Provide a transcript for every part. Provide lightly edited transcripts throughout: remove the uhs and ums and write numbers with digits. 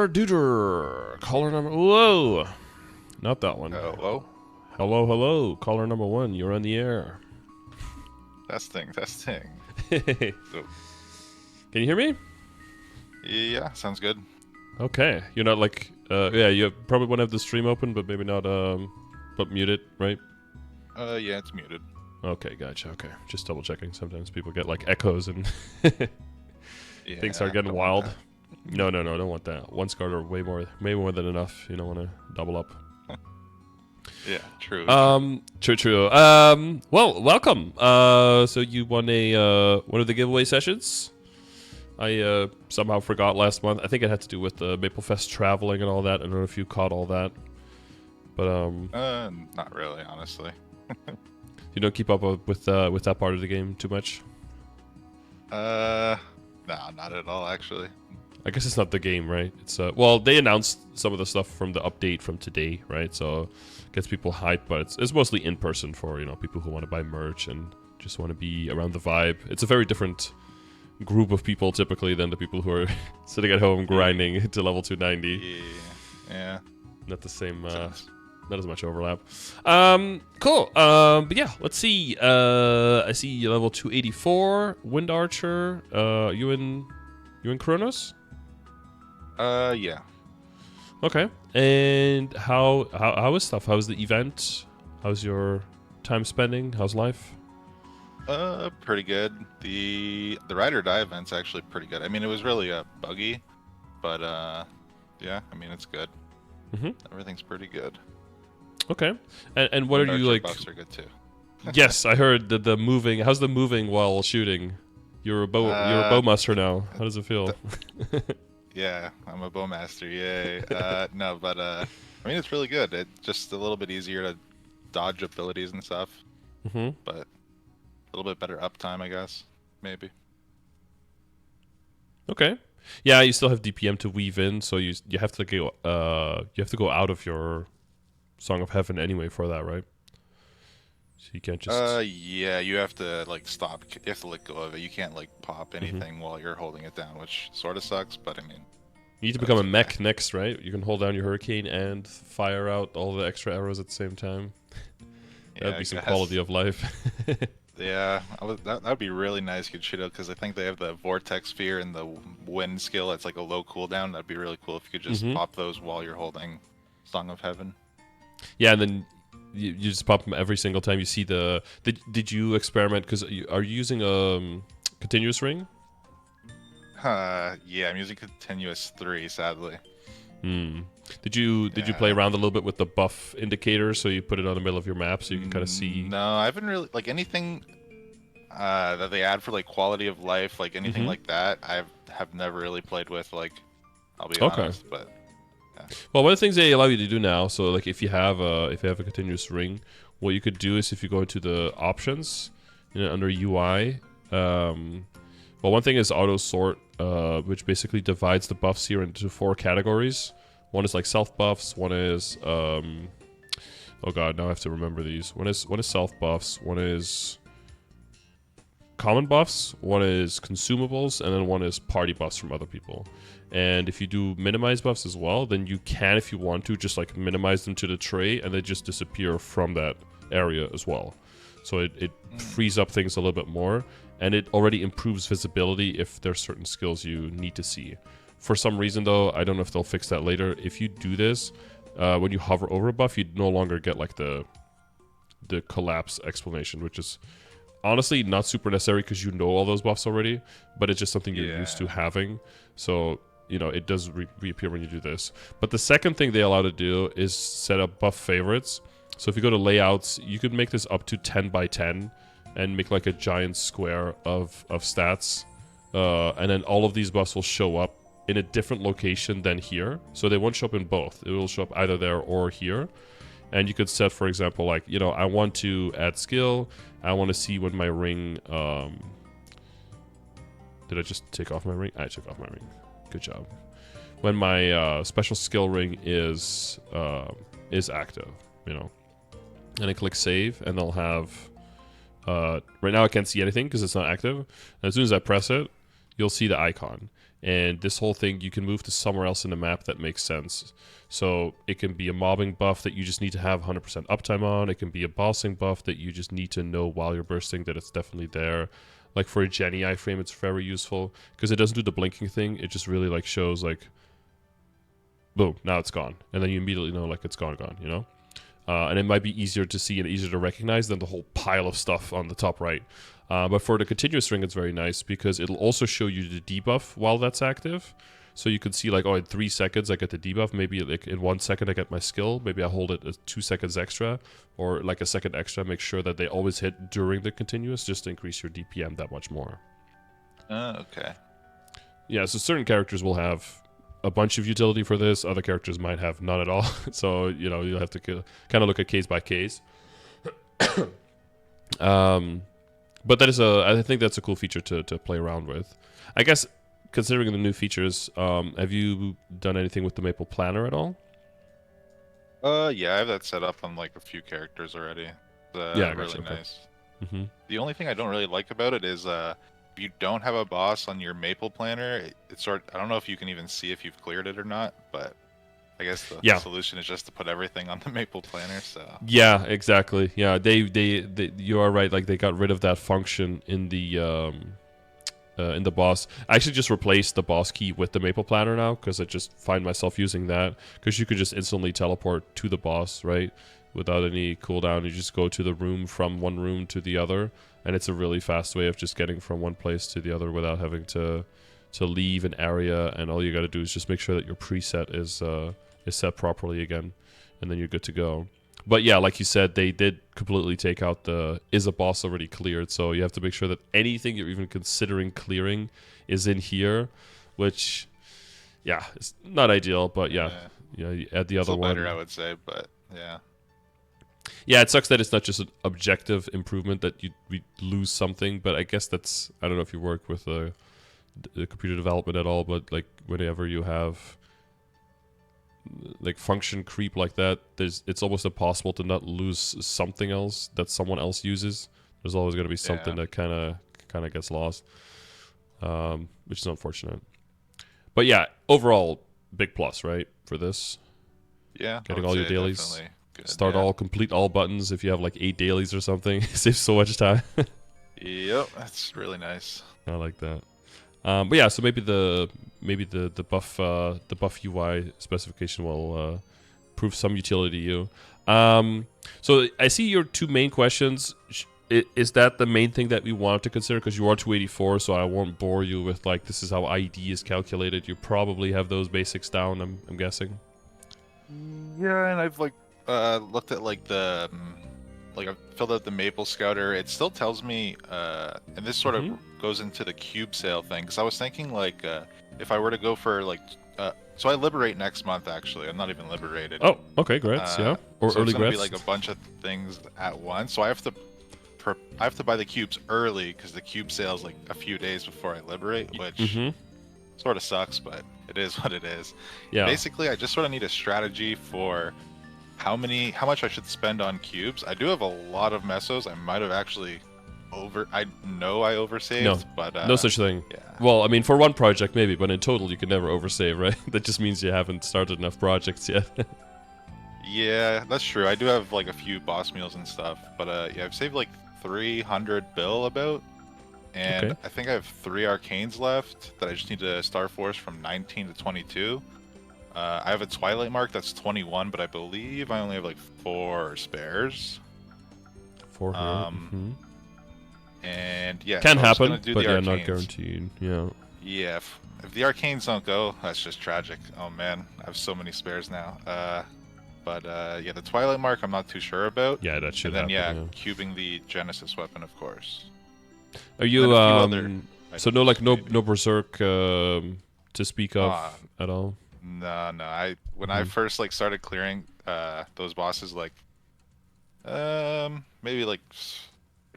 Dooter. Caller number... Whoa. Not that one. Hello? Hello, hello. Caller number 1. You're on the air. Testing, testing. Can So, you hear me? yeah, sounds good. Okay. You're not like... yeah, you probably want to have the stream open, but maybe not... but mute it, right? Yeah, it's muted. Okay, gotcha. Okay. Just double checking. Sometimes people get like echoes and Yeah, things start getting don't want wild. that. No, don't want that. One Scardor, way more than enough. You don't want to double up. Yeah, true. True. Well, welcome. So you won a one of the giveaway sessions. I somehow forgot last month. I think it had to do with the MapleFest traveling and all that. I don't know if you caught all that, but Not really, honestly. you don't keep up with that part of the game too much. No, not at all, actually. I guess it's not the game, right? It's well, they announced some of the stuff from the update from today, right? So it gets people hyped, but it's mostly in person for people who want to buy merch and just want to be around the vibe. It's a very different group of people typically than the people who are sitting at home grinding to level 290. Yeah. Not the same. Sense. Not as much overlap. Cool. But yeah, let's see. I see you level 284, Wind Archer. You in Kronos? Yeah. Okay. And how is stuff? How's the event? How's your time spending? How's life? Pretty good. The Ride or Die event's actually pretty good. I mean, it was really buggy, but yeah, I mean, it's good. Mm-hmm. Everything's pretty good. Okay. And what are you like? Buffs are good too. Yes, I heard that the moving. How's the moving while shooting? You're a bowmaster now. How does it feel? Yeah, I'm a bowmaster. Yay. No, but I mean, it's really good. It's just a little bit easier to dodge abilities and stuff. Mm-hmm. But a little bit better uptime, I guess. Maybe. Okay. Yeah, you still have DPM to weave in, so you have to go out of your Song of Heaven anyway for that, right? So you can't just. Yeah, you have to like stop. You have to let go of it. You can't like pop anything while you're holding it down, which sort of sucks. But I mean, You need to become a mech next, right? You can hold down your Hurricane and fire out all the extra arrows at the same time. That'd yeah, be some I guess. quality of life. Yeah, that'd be really nice, Genisis, because I think they have the Vortex Sphere and the Wind skill. That's like a low cooldown. That'd be really cool if you could just pop those while you're holding Song of Heaven. Yeah, and then you just pop them every single time you see the. Did you experiment? Because are you using a continuous ring? Yeah, I'm using Continuous 3, sadly. Did you play around a little bit with the buff indicator, so you put it on the middle of your map so you can kind of see? No, I haven't really like anything that they add for like quality of life, like anything like that. I have never really played with. Like, I'll be honest, but. Yeah. Well, one of the things they allow you to do now, so like if you have a continuous ring, what you could do is if you go into the options, under UI, well, one thing is auto sort, which basically divides the buffs here into 4 categories. One is like self buffs. One is oh god, now I have to remember these. One is self buffs. One is common buffs. One is consumables, and then one is party buffs from other people. And if you do minimize buffs as well, then you can, if you want to, just like minimize them to the tray, and they just disappear from that area as well. So it frees up things a little bit more, and it already improves visibility if there's certain skills you need to see. For some reason, though, I don't know if they'll fix that later. If you do this, when you hover over a buff, you no longer get like the collapse explanation, which is honestly not super necessary because you know all those buffs already, but it's just something you're used to having. So, it does reappear when you do this. But the second thing they allow to do is set up buff favorites. So if you go to layouts, you could make this up to 10 by 10 and make like a giant square of stats. And then all of these buffs will show up in a different location than here. So they won't show up in both. It will show up either there or here. And you could set, for example, like, I want to add skill. I want to see when my ring... Did I just take off my ring? I took off my ring. Good job. When my special skill ring is active, and I click save, and they'll have... right now I can't see anything because it's not active. And as soon as I press it, you'll see the icon. And this whole thing, you can move to somewhere else in the map that makes sense. So it can be a mobbing buff that you just need to have 100% uptime on. It can be a bossing buff that you just need to know while you're bursting that it's definitely there. Like for a Jenny iframe, it's very useful because it doesn't do the blinking thing. It just really like shows like, boom, now it's gone. And then you immediately know like it's gone, you know? And it might be easier to see and easier to recognize than the whole pile of stuff on the top right. But for the continuous ring, it's very nice because it'll also show you the debuff while that's active. So you can see like, oh, in 3 seconds I get the debuff. Maybe like in 1 second I get my skill. Maybe I hold it 2 seconds extra or like a second extra. Make sure that they always hit during the continuous just to increase your DPM that much more. Okay. Yeah, so certain characters will have a bunch of utility for this. Other characters might have none at all. So, you know, you'll have to kind of look at case by case. But that is I think that's a cool feature to play around with. I guess, considering the new features, have you done anything with the Maple Planner at all? Yeah, I have that set up on like a few characters already. Yeah, really okay. nice. The only thing I don't really like about it is if you don't have a boss on your Maple Planner, it's I don't know if you can even see if you've cleared it or not, but I guess the solution is just to put everything on the Maple Planner. So yeah, exactly. Yeah, they you are right. Like they got rid of that function in the boss. I actually just replaced the boss key with the Maple Planner now because I just find myself using that because you could just instantly teleport to the boss, right? Without any cooldown. You just go to the room from one room to the other, and it's a really fast way of just getting from one place to the other without having to leave an area. And all you got to do is just make sure that your preset is set properly again, and then you're good to go. But yeah, like you said, they did completely take out the is a boss already cleared, so you have to make sure that anything you're even considering clearing is in here, which yeah, it's not ideal, but yeah, you add the other one. Better, I would say, but yeah. Yeah, it sucks that it's not just an objective improvement that we lose something, but I guess that's, I don't know if you work with the computer development at all, but like whenever you have like function creep like that, it's almost impossible to not lose something else that someone else uses. There's always going to be something that kind of gets lost, which is unfortunate. But yeah, overall, big plus, right, for this? Yeah, getting all your dailies. Good, Start all, complete all buttons. If you have like 8 dailies or something, it saves so much time. Yep, that's really nice. I like that. But yeah, so maybe the buff UI specification will prove some utility to you. So I see your 2 main questions. Is that the main thing that we want to consider? Because you are 284, so I won't bore you with like this is how ID is calculated. You probably have those basics down. I'm guessing. Yeah, and I've like looked at like the like I've filled out the Maple Scouter. It still tells me, and this sort of goes into the cube sale thing, because I was thinking like if I were to go for like so I liberate next month actually. I'm not even liberated. Oh, okay, great. Yeah, or so early it's gonna grats. be like a bunch of things at once. So I have to buy the cubes early because the cube sale is like a few days before I liberate, which sort of sucks, but it is what it is. Yeah. Basically, I just sort of need a strategy for how much I should spend on cubes. I do have a lot of mesos. I might have actually I know I oversaved, but no such thing. Yeah. Well, I mean, for one project maybe, but in total you can never oversave, right? That just means you haven't started enough projects yet. Yeah, that's true. I do have like a few boss meals and stuff, but yeah, I've saved like 300 bill about, and I think I have 3 arcanes left that I just need to Star Force from 19 to 22. I have a Twilight Mark that's 21, but I believe I only have like 4 spares. 4 here. And yeah, can so happen, but yeah, arcanes. not guaranteed. Yeah. Yeah, if the arcanes don't go, that's just tragic. Oh man, I have so many spares now. But yeah, the Twilight Mark I'm not too sure about. Yeah, that should happen. And then cubing the Genesis weapon, of course. Are you so no Berserk to speak of at all? No. When I first like started clearing those bosses like maybe like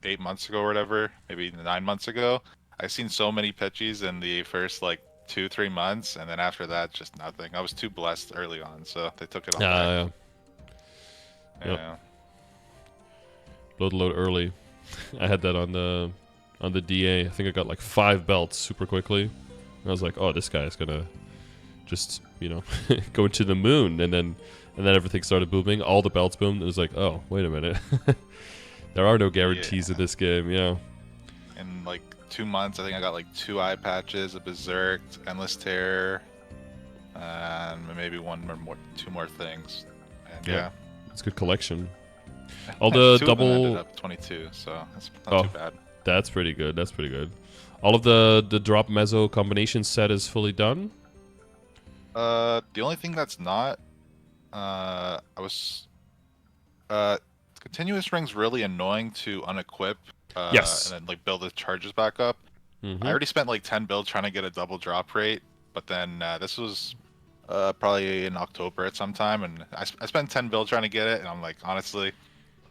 8 months ago or whatever, maybe 9 months ago, I've seen so many pitchies in the first like 2-3 months, and then after that just nothing. I was too blessed early on, so they took it all back. Yeah. Load early. I had that on the DA. I think I got like 5 belts super quickly. And I was like, oh, this guy is gonna just go into the moon, and then everything started booming. All the belts boomed. It was like, oh, wait a minute. There are no guarantees in this game. Yeah. In like 2 months, I think I got like 2 eye patches, a berserk, endless terror, and maybe 2 more things. And yeah, it's a good collection. All the double ended up 22, so that's not too bad. That's pretty good. That's pretty good. All of the drop mezzo combination set is fully done. The only thing that's not, continuous ring's really annoying to unequip. Yes. And then like build the charges back up. Mm-hmm. I already spent like 10 builds trying to get a double drop rate, but then this was probably in October at some time, and I spent 10 builds trying to get it, and I'm like, honestly,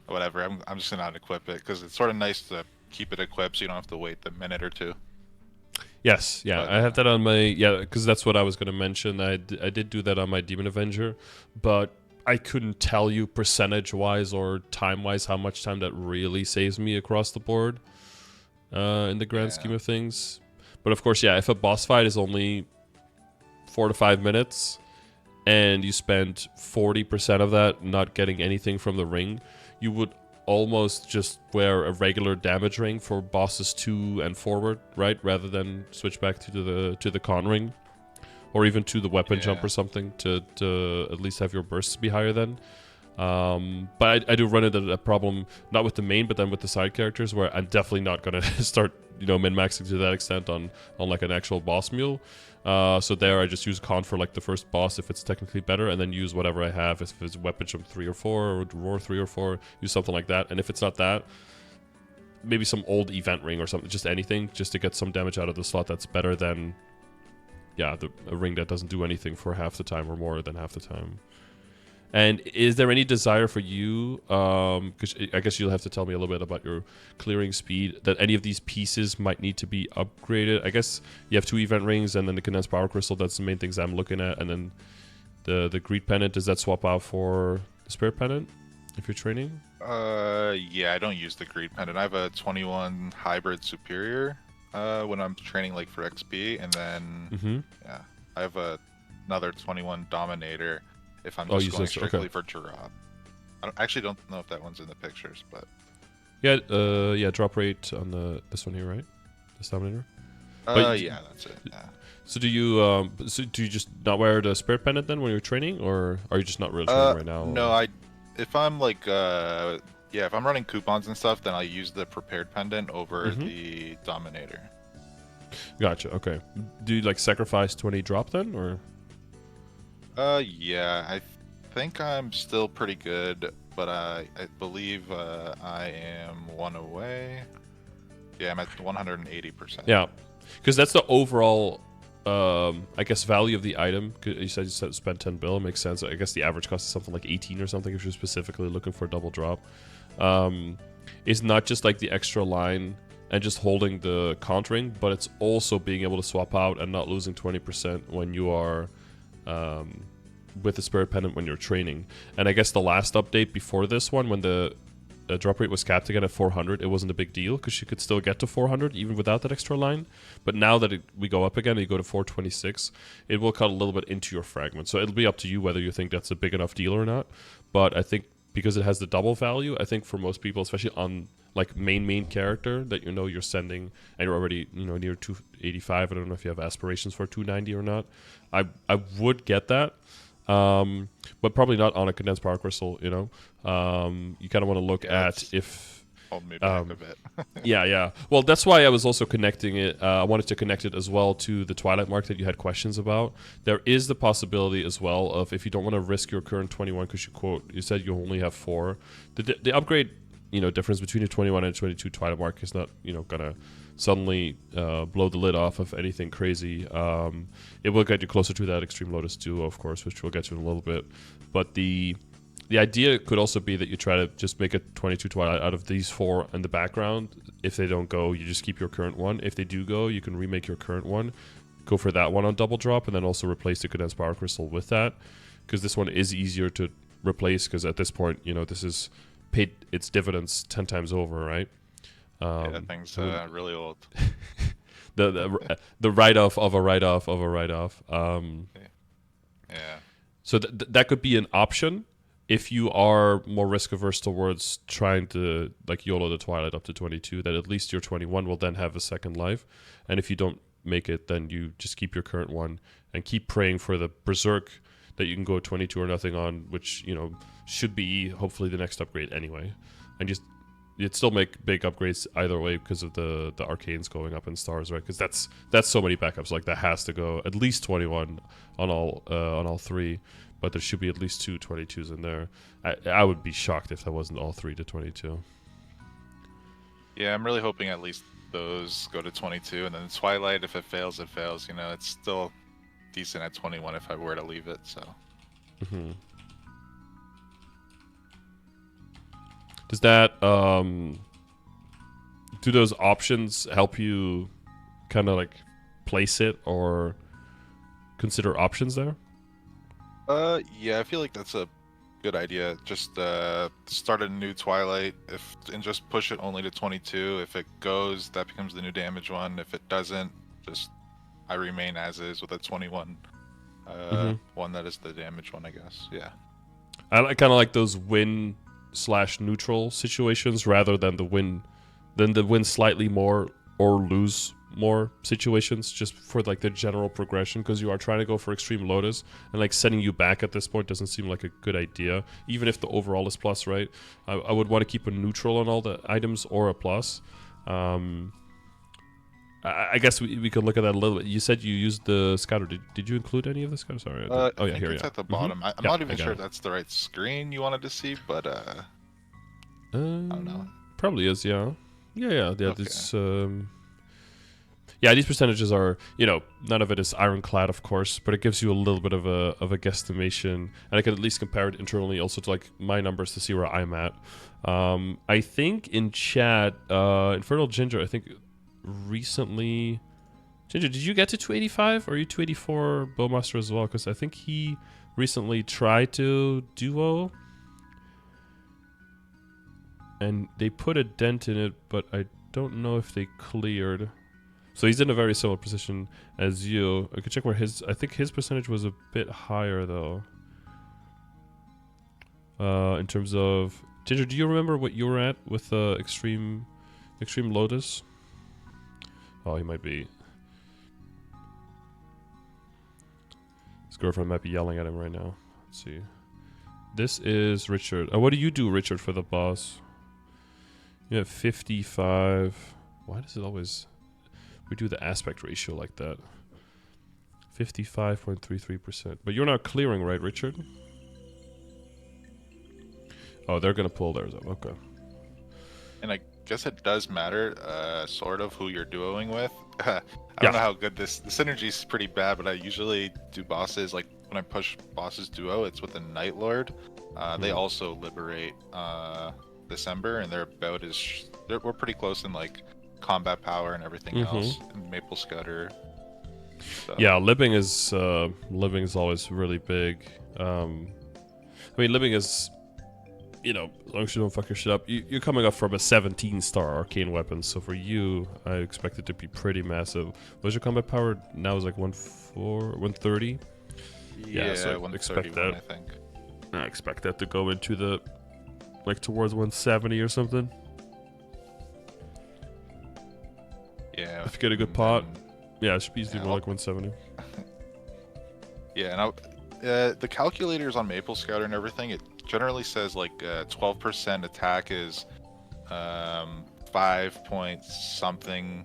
whatever. I'm just gonna unequip it because it's sort of nice to keep it equipped so you don't have to wait the minute or two. Yes, yeah, I have that on my because that's what I was gonna mention. I did do that on my Demon Avenger, but I couldn't tell you percentage-wise or time-wise how much time that really saves me across the board in the grand scheme of things. But of course, if a boss fight is only 4 to 5 minutes and you spend 40% of that not getting anything from the ring, you would almost just wear a regular damage ring for bosses 2 and forward, right? Rather than switch back to the con ring. Or even to the weapon jump or something to at least have your bursts be higher then. But I do run into that problem, not with the main, but then with the side characters, where I'm definitely not going to start, min-maxing to that extent on like an actual boss mule. So there I just use con for like the first boss if it's technically better, and then use whatever I have. If it's weapon jump 3 or 4, or roar 3 or 4, use something like that. And if it's not that, maybe some old event ring or something, just anything, just to get some damage out of the slot that's better than... a ring that doesn't do anything for half the time or more than half the time. And is there any desire for you, because I guess you'll have to tell me a little bit about your clearing speed, that any of these pieces might need to be upgraded? I guess you have 2 event rings and then the condensed power crystal. That's the main things I'm looking at. And then the greed pendant, does that swap out for the spirit pendant if you're training? Yeah, I don't use the greed pendant. I have a 21 hybrid superior. When I'm training like for XP, and then I have another 21 Dominator if I'm just going strictly for drop. I actually don't know if that one's in the pictures, but drop rate on this one here, right? This Dominator. Yeah, that's it. Yeah. So do you just not wear the spirit pendant then when you're training, or are you just not really training right now? No, if I'm like if I'm running coupons and stuff, then I use the prepared pendant over the Dominator. Gotcha. Okay. Do you like sacrifice 20 drop then, or? Yeah, I think I'm still pretty good, but I believe I am 1 away. Yeah, I'm at 180%. Yeah, because that's the overall, I guess, value of the item. You said you spent 10 bill. It makes sense. I guess the average cost is something like 18 or something if you're specifically looking for a double drop. It's not just like the extra line and just holding the countering, but it's also being able to swap out and not losing 20% when you are with the spirit pendant when you're training. And I guess the last update before this one, when the drop rate was capped again at 400, it wasn't a big deal because you could still get to 400 even without that extra line. But now that we go up again and you go to 426, it will cut a little bit into your fragment. So it'll be up to you whether you think that's a big enough deal or not. But I think because it has the double value, I think for most people, especially on like main character that you're sending and you're already near 285. I don't know if you have aspirations for 290 or not. I would get that. But probably not on a condensed power crystal, you kind of want to look at if... Hold me back a bit. Yeah. Well, that's why I was also connecting it. I wanted to connect it as well to the Twilight Mark that you had questions about. There is the possibility as well of if you don't want to risk your current 21, because you said you only have 4. The upgrade, difference between a 21 and a 22 Twilight Mark is not, gonna suddenly blow the lid off of anything crazy. It will get you closer to that Extreme Lotus Duo, of course, which we'll get to in a little bit. But the idea could also be that you try to just make a 22 Twilight out of these 4 in the background. If they don't go, you just keep your current one. If they do go, you can remake your current one, go for that one on double drop, and then also replace the condensed power crystal with that, because this one is easier to replace, because at this point, this is paid its dividends 10 times over, right? That thing's really old. the write-off of a write-off of a write-off. Yeah. So that could be an option if you are more risk averse towards trying to like YOLO the Twilight up to 22. That at least your 21 will then have a second life, and if you don't make it, then you just keep your current one and keep praying for the Berserk that you can go 22 or nothing on, which should be hopefully the next upgrade anyway, and just. You'd still make big upgrades either way because of the arcanes going up in stars, right? Because that's so many backups. Like that has to go at least 21 on all three, but there should be at least 2 22s in there. I would be shocked if that wasn't all 3 to 22. Yeah, I'm really hoping at least those go to 22, and then Twilight, if it fails, it fails. It's still decent at 21 if I were to leave it. So. Mm-hmm. Does that do those options help you kind of like place it or consider options there? Yeah, I feel like that's a good idea. Just start a new Twilight and just push it only to 22. If it goes, that becomes the new damage one. If it doesn't, just I remain as is with a 21 one that is the damage one, I guess. Yeah. I kind of like those win/neutral situations rather than the win slightly more or lose more situations, just for like the general progression, because you are trying to go for Extreme Lotus, and like sending you back at this point doesn't seem like a good idea, even if the overall is plus, right? I would want to keep a neutral on all the items or a plus. I guess we could look at that a little bit. You said you used the Scardor. Did you include any of the Scardor? Sorry. I think here it's at the bottom. I'm not even sure it. that's the right screen you wanted to see, but I don't know. Probably is, yeah. Yeah. Okay. This, these percentages are, none of it is ironclad, of course, but it gives you a little bit of a guesstimation, and I can at least compare it internally also to like my numbers to see where I'm at. I think in chat, Infernal Ginger, I think recently, Ginger, did you get to 285 or are you 284 Bowmaster as well? Because I think he recently tried to duo and they put a dent in it, but I don't know if they cleared. So he's in a very similar position as you. I could check where I think his percentage was a bit higher though. In terms of Ginger, do you remember what you were at with Extreme Lotus? Oh, he might be. His girlfriend might be yelling at him right now. Let's see. This is Richard. What do you do, Richard, for the boss? You have 55. Why does it always... We do the aspect ratio like that. 55.33%. But you're not clearing, right, Richard? Oh, they're going to pull theirs up. Okay. And I guess it does matter, sort of, who you're duoing with. I don't know how good the synergy is pretty bad, but I usually do bosses, like when I push bosses duo, it's with the Night Lord. They also liberate December, and they're about we're pretty close in like combat power and everything else. And MapleStory. So. Yeah, living is always really big. I mean, living is, as long as you don't fuck your shit up, you're coming up from a 17-star arcane weapon, so for you, I expect it to be pretty massive. What's your combat power now? Is like 130? Yeah, so I expect that. I think. I expect that to go into the towards 170 or something. Yeah. If you get a good pot, it should be easily more like 170. Yeah, and the calculators on MapleStory and everything, it generally says like 12% attack is 5 point something.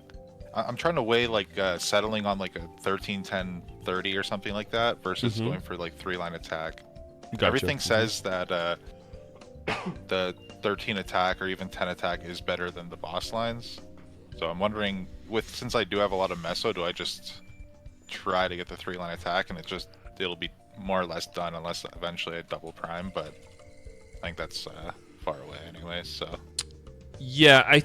I'm trying to weigh like settling on like a 13, 10, 30 or something like that versus going for like 3-line attack. Gotcha. Everything says that the 13 attack or even 10 attack is better than the boss lines. So I'm wondering, since I do have a lot of meso, do I just try to get the 3-line attack and it'll be more or less done unless eventually I double prime, but I think that's far away anyway, so. Yeah,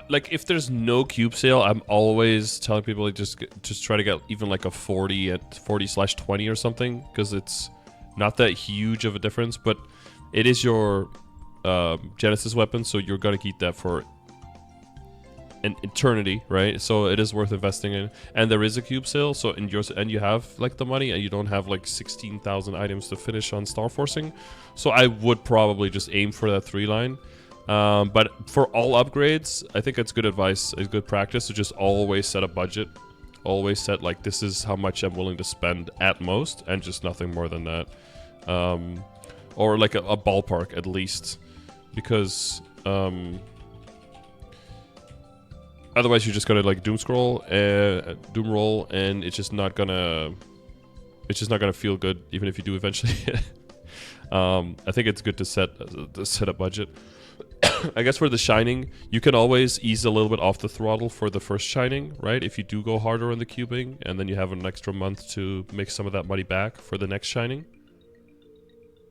like if there's no cube sale, I'm always telling people like just try to get even like a 40 at 40/20 or something, because it's not that huge of a difference, but it is your Genesis weapon, so you're gonna keep that for an eternity, right? So it is worth investing in. And there is a cube sale, so and you have like the money, and you don't have like 16,000 items to finish on star forcing. So I would probably just aim for that 3 line. But for all upgrades, I think it's good advice, it's good practice to just always set a budget. Always set like, this is how much I'm willing to spend at most, and just nothing more than that. Or like a ballpark at least, because otherwise you're just gonna like doom roll, and it's just not gonna feel good, even if you do eventually. I think it's good to set a budget. I guess for the shining, you can always ease a little bit off the throttle for the first shining, right? If you do go harder on the cubing, and then you have an extra month to make some of that money back for the next shining.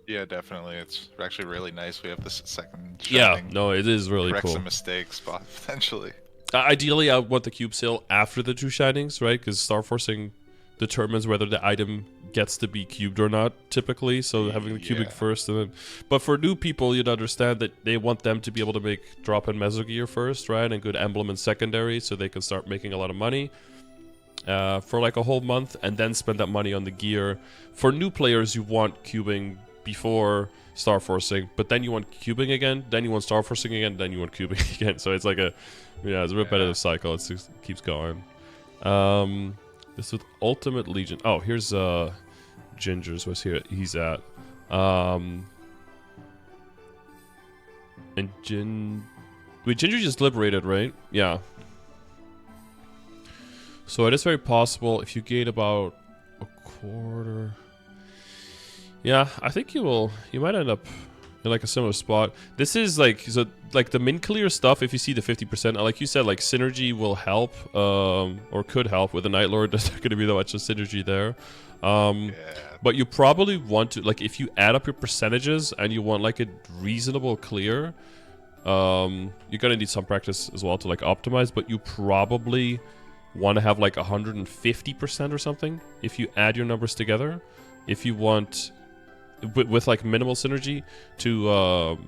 Yeah, definitely. It's actually really nice. We have this second Yeah, shining. no, it is really correct cool. some mistakes, potentially. Ideally, I want the cube sale after the 2 shinings, right? Because star forcing determines whether the item gets to be cubed or not, typically. So having the cubing first, and then, but for new people, you'd understand that they want them to be able to make drop in meso gear first, right? And good emblem in secondary, so they can start making a lot of money for like a whole month, and then spend that money on the gear. For new players, you want cubing before star forcing, but then you want cubing again, then you want star forcing again, then you want cubing again. So it's like it's a repetitive cycle. It just keeps going. This with Ultimate Legion. Oh, here's Ginger's was here. He's at. And Ginger just liberated, right? Yeah. So it is very possible if you gain about a quarter. Yeah, I think you might end up in like a similar spot. This is like, so like the min clear stuff, if you see the 50%, like you said, like synergy will help, or could help with the Night Lord. There's not going to be that much of synergy there. But you probably want to, like, if you add up your percentages and you want like a reasonable clear, you're going to need some practice as well to like optimize, but you probably want to have like 150% or something if you add your numbers together. If you want with like minimal synergy to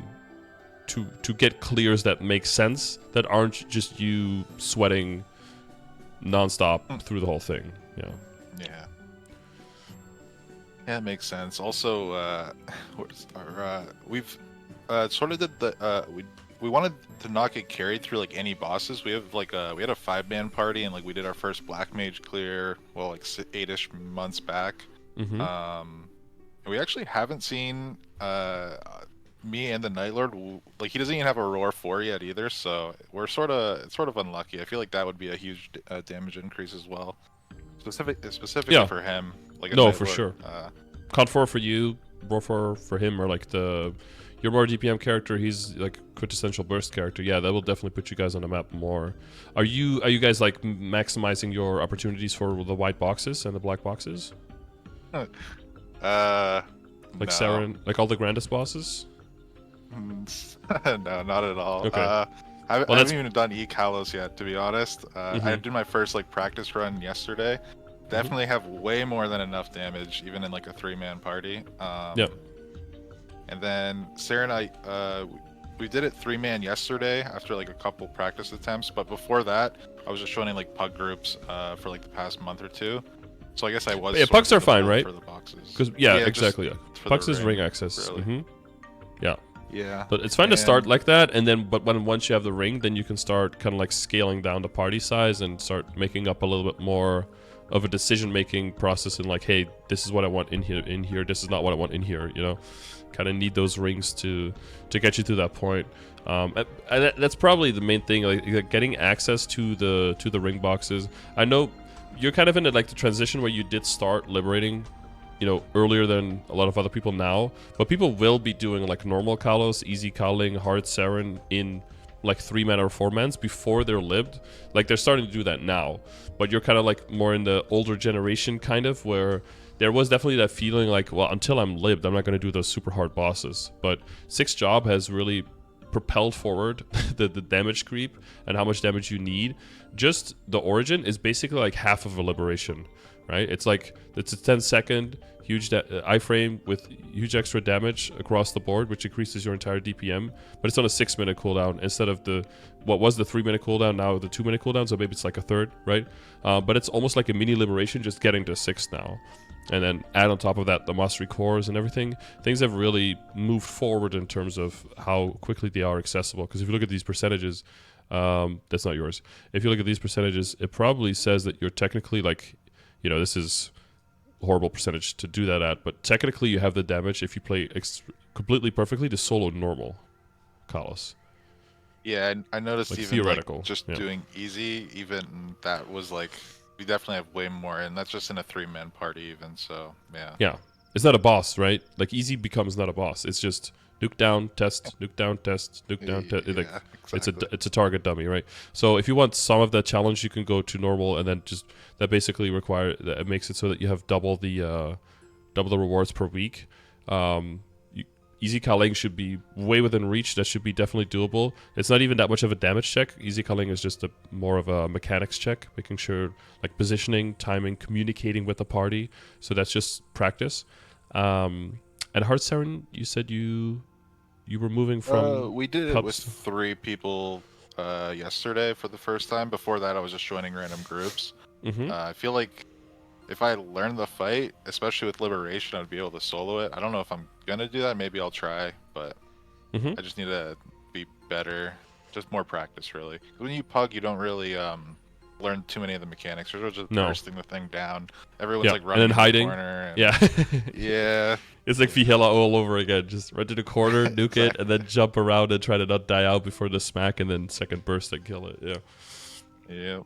get clears that make sense, that aren't just you sweating nonstop through the whole thing. Yeah, it makes sense. Also, we've sort of did the we wanted to not get carried through like any bosses. We have like we had a 5-man party, and like we did our first Black Mage clear, well, like 8-ish months back. We actually haven't seen me and the Night Lord, like, he doesn't even have a Roar 4 yet either, so we're sort of unlucky. I feel like that would be a huge damage increase as well, specifically for him. Like no, for sure. Con 4 for you, Roar 4 for him, or like your more DPM character, he's like quintessential burst character. Yeah, that will definitely put you guys on the map more. Are you guys like maximizing your opportunities for the white boxes and the black boxes? Like no. Saren, like all the grandest bosses? No, not at all. Okay. I haven't even done E-Kalos yet, to be honest. I did my first like practice run yesterday. Definitely have way more than enough damage, even in like a 3-man party. And then Sarah and I, we did it 3-man yesterday after like a couple practice attempts. But before that, I was just running like pug groups for like the past month or two. So I guess I was. Yeah, pugs are fine, right? For the boxes. Because exactly. Pugs is ring access. Really. Yeah. But it's fine to start like that, and then once you have the ring, then you can start kind of like scaling down the party size and start making up a little bit more of a decision-making process. And like, hey, this is what I want in here. This is not what I want in here. You know, kind of need those rings to get you to that point. And that's probably the main thing, like getting access to the ring boxes. I know you're kind of in like the transition where you did start liberating, you know, earlier than a lot of other people now, but people will be doing like normal Kalos, easy Kaling, hard Saren in like 3-man or 4-mans before they're libbed. Like they're starting to do that now, but you're kind of like more in the older generation kind of, where there was definitely that feeling like, well, until I'm libbed, I'm not going to do those super hard bosses. But 6th Job has really propelled forward the damage creep and how much damage you need. Just the origin is basically like half of a liberation, right? It's like, it's a 10-second, huge iframe with huge extra damage across the board, which increases your entire DPM. But it's on a 6-minute cooldown instead of what was the 3-minute cooldown, now the 2-minute cooldown. So maybe it's like a third, right? But it's almost like a mini liberation, just getting to 6 now. And then add on top of that the mastery cores and everything. Things have really moved forward in terms of how quickly they are accessible. Because if you look at these percentages, that's not yours. If you look at these percentages, it probably says that you're technically like, this is a horrible percentage to do that at, but technically you have the damage if you play completely perfectly to solo normal Gollux. Yeah, I noticed like even theoretical. Like, just doing easy, even that was like, we definitely have way more, and that's just in a 3-man party even, so yeah. Yeah, it's not a boss, right? Like easy becomes not a boss. It's just nuke down, test, nuke down, test, nuke down, test. Like, exactly. It's a target dummy, right? So if you want some of that challenge, you can go to normal, and then just that basically it makes it so that you have double the rewards per week. Easy culling should be way within reach. That should be definitely doable. It's not even that much of a damage check. Easy culling is just more of a mechanics check, making sure like positioning, timing, communicating with the party. So that's just practice. And Heart Siren, you said you were moving from. We did it with 3 people yesterday for the first time. Before that, I was just joining random groups. I feel like if I learn the fight, especially with Liberation, I'd be able to solo it. I don't know if I'm gonna do that. Maybe I'll try, but I just need to be better. Just more practice, really. When you pug, you don't really learn too many of the mechanics. You're just bursting the thing down. Everyone's like running and then hiding. In the corner. Yeah. It's like Fihela all over again. Just run to the corner, nuke it, and then jump around and try to not die out before the smack, and then second burst and kill it. Yeah.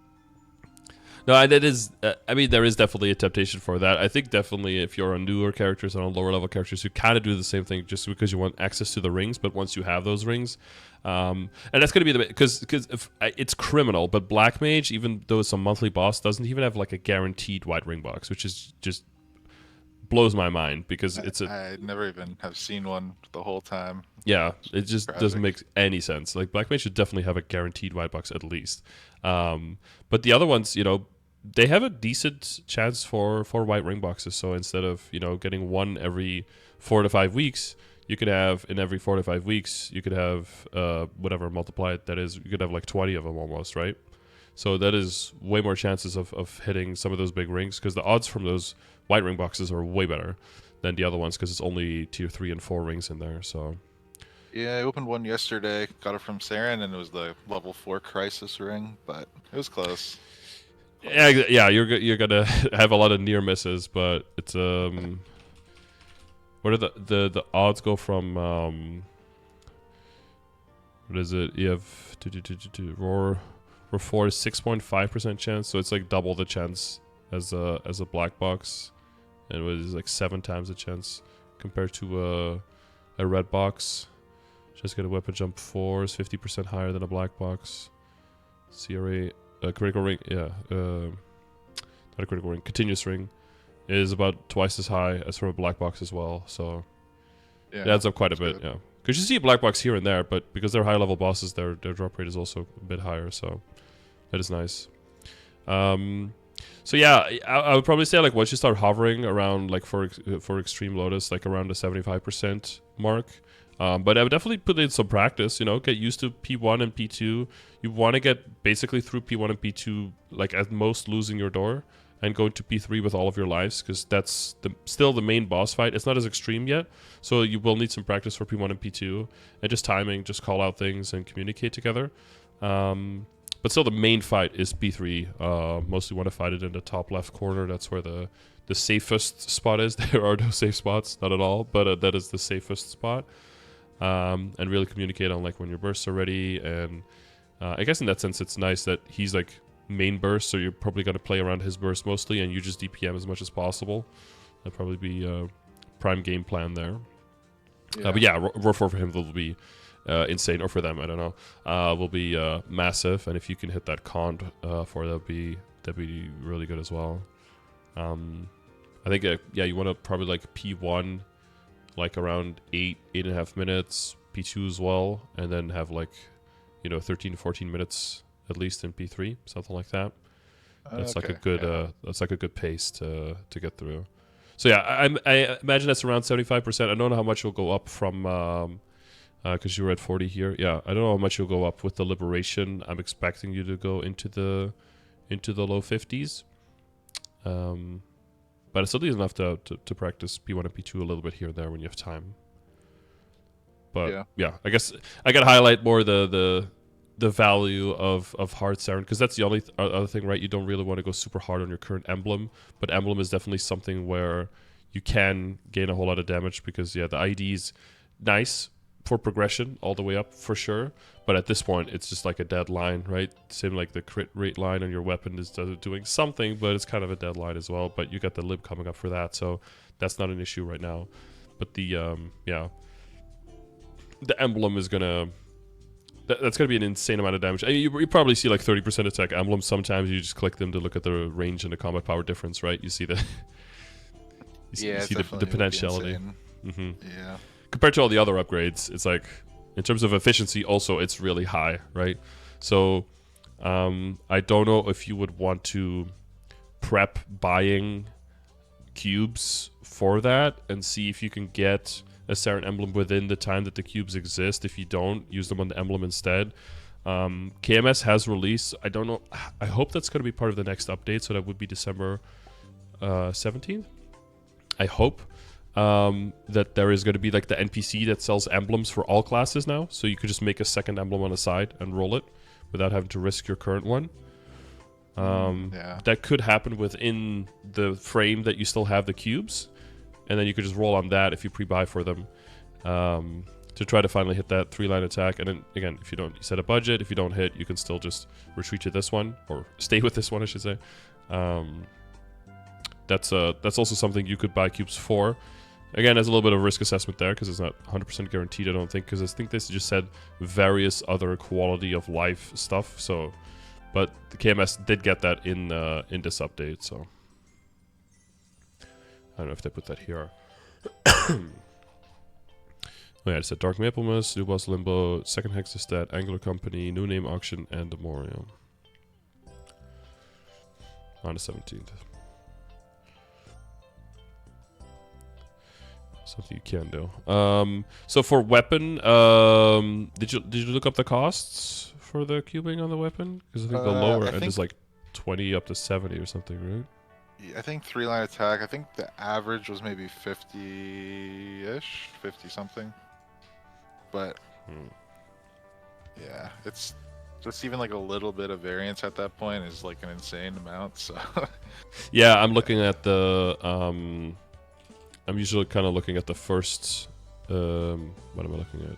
No, that is. There is definitely a temptation for that. I think definitely if you're on newer characters and on lower level characters, you kind of do the same thing just because you want access to the rings. But once you have those rings, and that's going to be because it's criminal. But Black Mage, even though it's a monthly boss, doesn't even have like a guaranteed white ring box, which is just blows my mind because I never even have seen one the whole time. Yeah, it just doesn't make any sense. Like Black Mage should definitely have a guaranteed white box at least. But the other ones, they have a decent chance for white ring boxes. So instead of getting one every 4 to 5 weeks, you could have in every 4 to 5 weeks you could have whatever multiplied that is. You could have like 20 of them almost, right? So that is way more chances of hitting some of those big rings because the odds from those white ring boxes are way better than the other ones because it's only tier 3 and 4 rings in there. So yeah, I opened one yesterday, got it from Saren, and it was the level 4 crisis ring, but it was close. Yeah, you're gonna have a lot of near misses, but it's what are the odds go from what is it? You have roar 4 is 6.5% chance, so it's like double the chance as a black box, and it was like 7 times the chance compared to a red box. Just get a weapon jump 4 is 50% higher than a black box. CRA critical ring, not a critical ring, continuous ring is about twice as high as from a black box as well. So it adds up quite a bit. Good. Yeah, because you see a black box here and there, but because they're high level bosses, their drop rate is also a bit higher. So that is nice. So yeah, I would probably say like once you start hovering around like for Extreme Lotus, like around the 75% mark. But I would definitely put in some practice, get used to P1 and P2. You want to get basically through P1 and P2, like at most losing your door, and go to P3 with all of your lives, because that's still the main boss fight. It's not as extreme yet, so you will need some practice for P1 and P2, and just timing, just call out things and communicate together. But still the main fight is P3. Mostly want to fight it in the top left corner. That's where the safest spot is. There are no safe spots, not at all, but that is the safest spot. And really communicate on like when your bursts are ready, and I guess in that sense it's nice that he's like main burst, so you're probably going to play around his burst mostly, and you just DPM as much as possible. That'd probably be a prime game plan there. But yeah, Roar 4 for him will be insane, or for them, I don't know, will be massive, and if you can hit that con for that'd be really good as well. I think you want to probably like P1 like around 8.5 minutes, P2 as well, and then have like 13 to 14 minutes at least in P3, something like that. That's like a good that's like a good pace to get through. So yeah, I imagine that's around 75%. I don't know how much will go up from because you were at 40 here. Yeah, I don't know how much you'll go up with the Liberation. I'm expecting you to go into the low 50s. But it's at least enough to practice P1 and P2 a little bit here and there when you have time. But yeah, I guess I gotta highlight more the value of hard Saren, because that's the only other thing, right? You don't really want to go super hard on your current emblem, but emblem is definitely something where you can gain a whole lot of damage, because yeah, the ID is nice for progression all the way up for sure, but at this point it's just like a dead line, right? Same like the crit rate line on your weapon is doing something, but it's kind of a dead line as well. But you got the lib coming up for that, so that's not an issue right now. But the the emblem is gonna that's gonna be an insane amount of damage. I mean, you probably see like 30% attack emblems. Sometimes you just click them to look at the range and the combat power difference, right? You see the you see the potentiality. Yeah. Compared to all the other upgrades, it's like, in terms of efficiency also, it's really high, right? So I don't know if you would want to prep buying cubes for that and see if you can get a Saren emblem within the time that the cubes exist. If you don't, use them on the emblem instead. KMS has released, I don't know, I hope that's going to be part of the next update, so that would be December 17th. I hope that there is going to be like the NPC that sells emblems for all classes now, so you could just make a second emblem on the side and roll it without having to risk your current one. That could happen within the frame that you still have the cubes, and then you could just roll on that if you pre-buy for them, to try to finally hit that 3-line attack. And then again, if you don't set a budget, if you don't hit, you can still just retreat to this one, or stay with this one, I should say. That's also something you could buy cubes for. Again, there's a little bit of risk assessment there, because it's not 100% guaranteed, I don't think, because I think this just said various other quality of life stuff. So, but the KMS did get that in this update, so I don't know if they put that here. Oh yeah, it said Dark Maplemas, New Boss Limbo, Second Hex is Dead, Angular Company, New Name Auction, and Demoria. On the 17th. Something you can do. So for weapon, did you look up the costs for the cubing on the weapon? Because I think the lower end is like 20 up to 70 or something, right? I think 3-line attack. I think the average was maybe 50-ish, 50 something. But yeah, it's just even like a little bit of variance at that point is like an insane amount. So yeah, I'm looking at the I'm usually kind of looking at the first what am I looking at?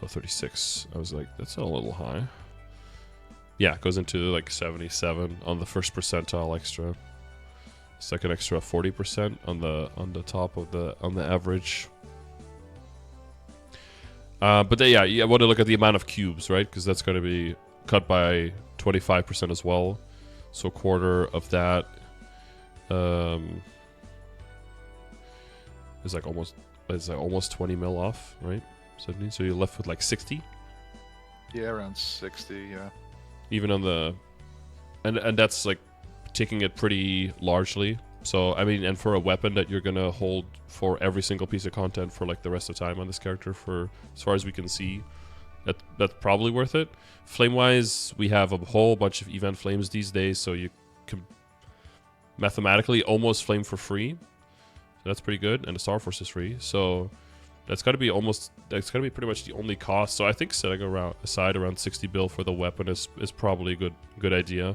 Oh, 36. I was like, that's a little high. Yeah, it goes into like 77 on the first percentile extra. It's like an extra 40% on the top of the average. But then, yeah, you want to look at the amount of cubes, right? Because that's going to be cut by 25% as well. So a quarter of that is like almost 20 mil off, right? So you're left with like 60. Yeah, around 60. Yeah. Even on the, and that's like taking it pretty largely. So I mean, and for a weapon that you're gonna hold for every single piece of content for like the rest of the time on this character, for as far as we can see, that's probably worth it. Flame wise, we have a whole bunch of event flames these days, so you can mathematically almost flame for free. So that's pretty good, and the Star Force is free. So that's got to be pretty much the only cost. So I think setting aside around 60 bill for the weapon is probably a good idea.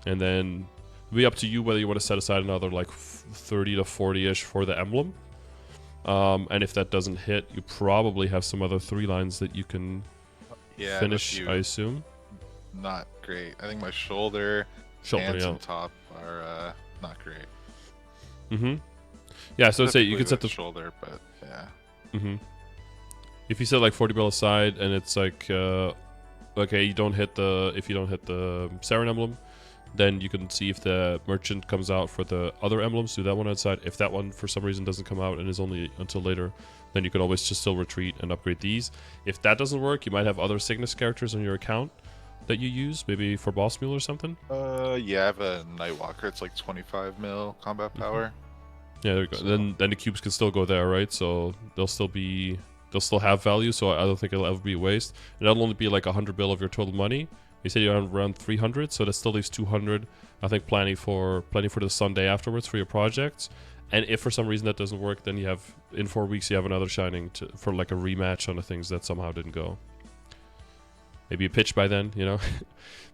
And then it'll be up to you whether you want to set aside another like 30 to 40-ish for the emblem. And if that doesn't hit, you probably have some other 3 lines that you can finish, I assume. Not great. I think my shoulder hands and top are not great. Mm-hmm. Yeah, so I'd say you could set the shoulder, but yeah. Mm-hmm. If you set like 40 bill aside and it's like okay, if you don't hit the Saren emblem, then you can see if the merchant comes out for the other emblems, do that one outside. If that one for some reason doesn't come out and is only until later, then you can always just still retreat and upgrade these. If that doesn't work, you might have other Cygnus characters on your account that you use, maybe for boss mule or something. Yeah, I have a Nightwalker. It's like 25 mil combat power. Yeah, there you go. So. Then the cubes can still go there, right? So they'll still have value. So I don't think it'll ever be a waste. And that'll only be like 100 bill of your total money. You said you're around 300, so that still leaves 200. I think plenty for the Sunday afterwards for your projects. And if for some reason that doesn't work, then you have in 4 weeks you have another shining for like a rematch on the things that somehow didn't go. Maybe a pitch by then, you know.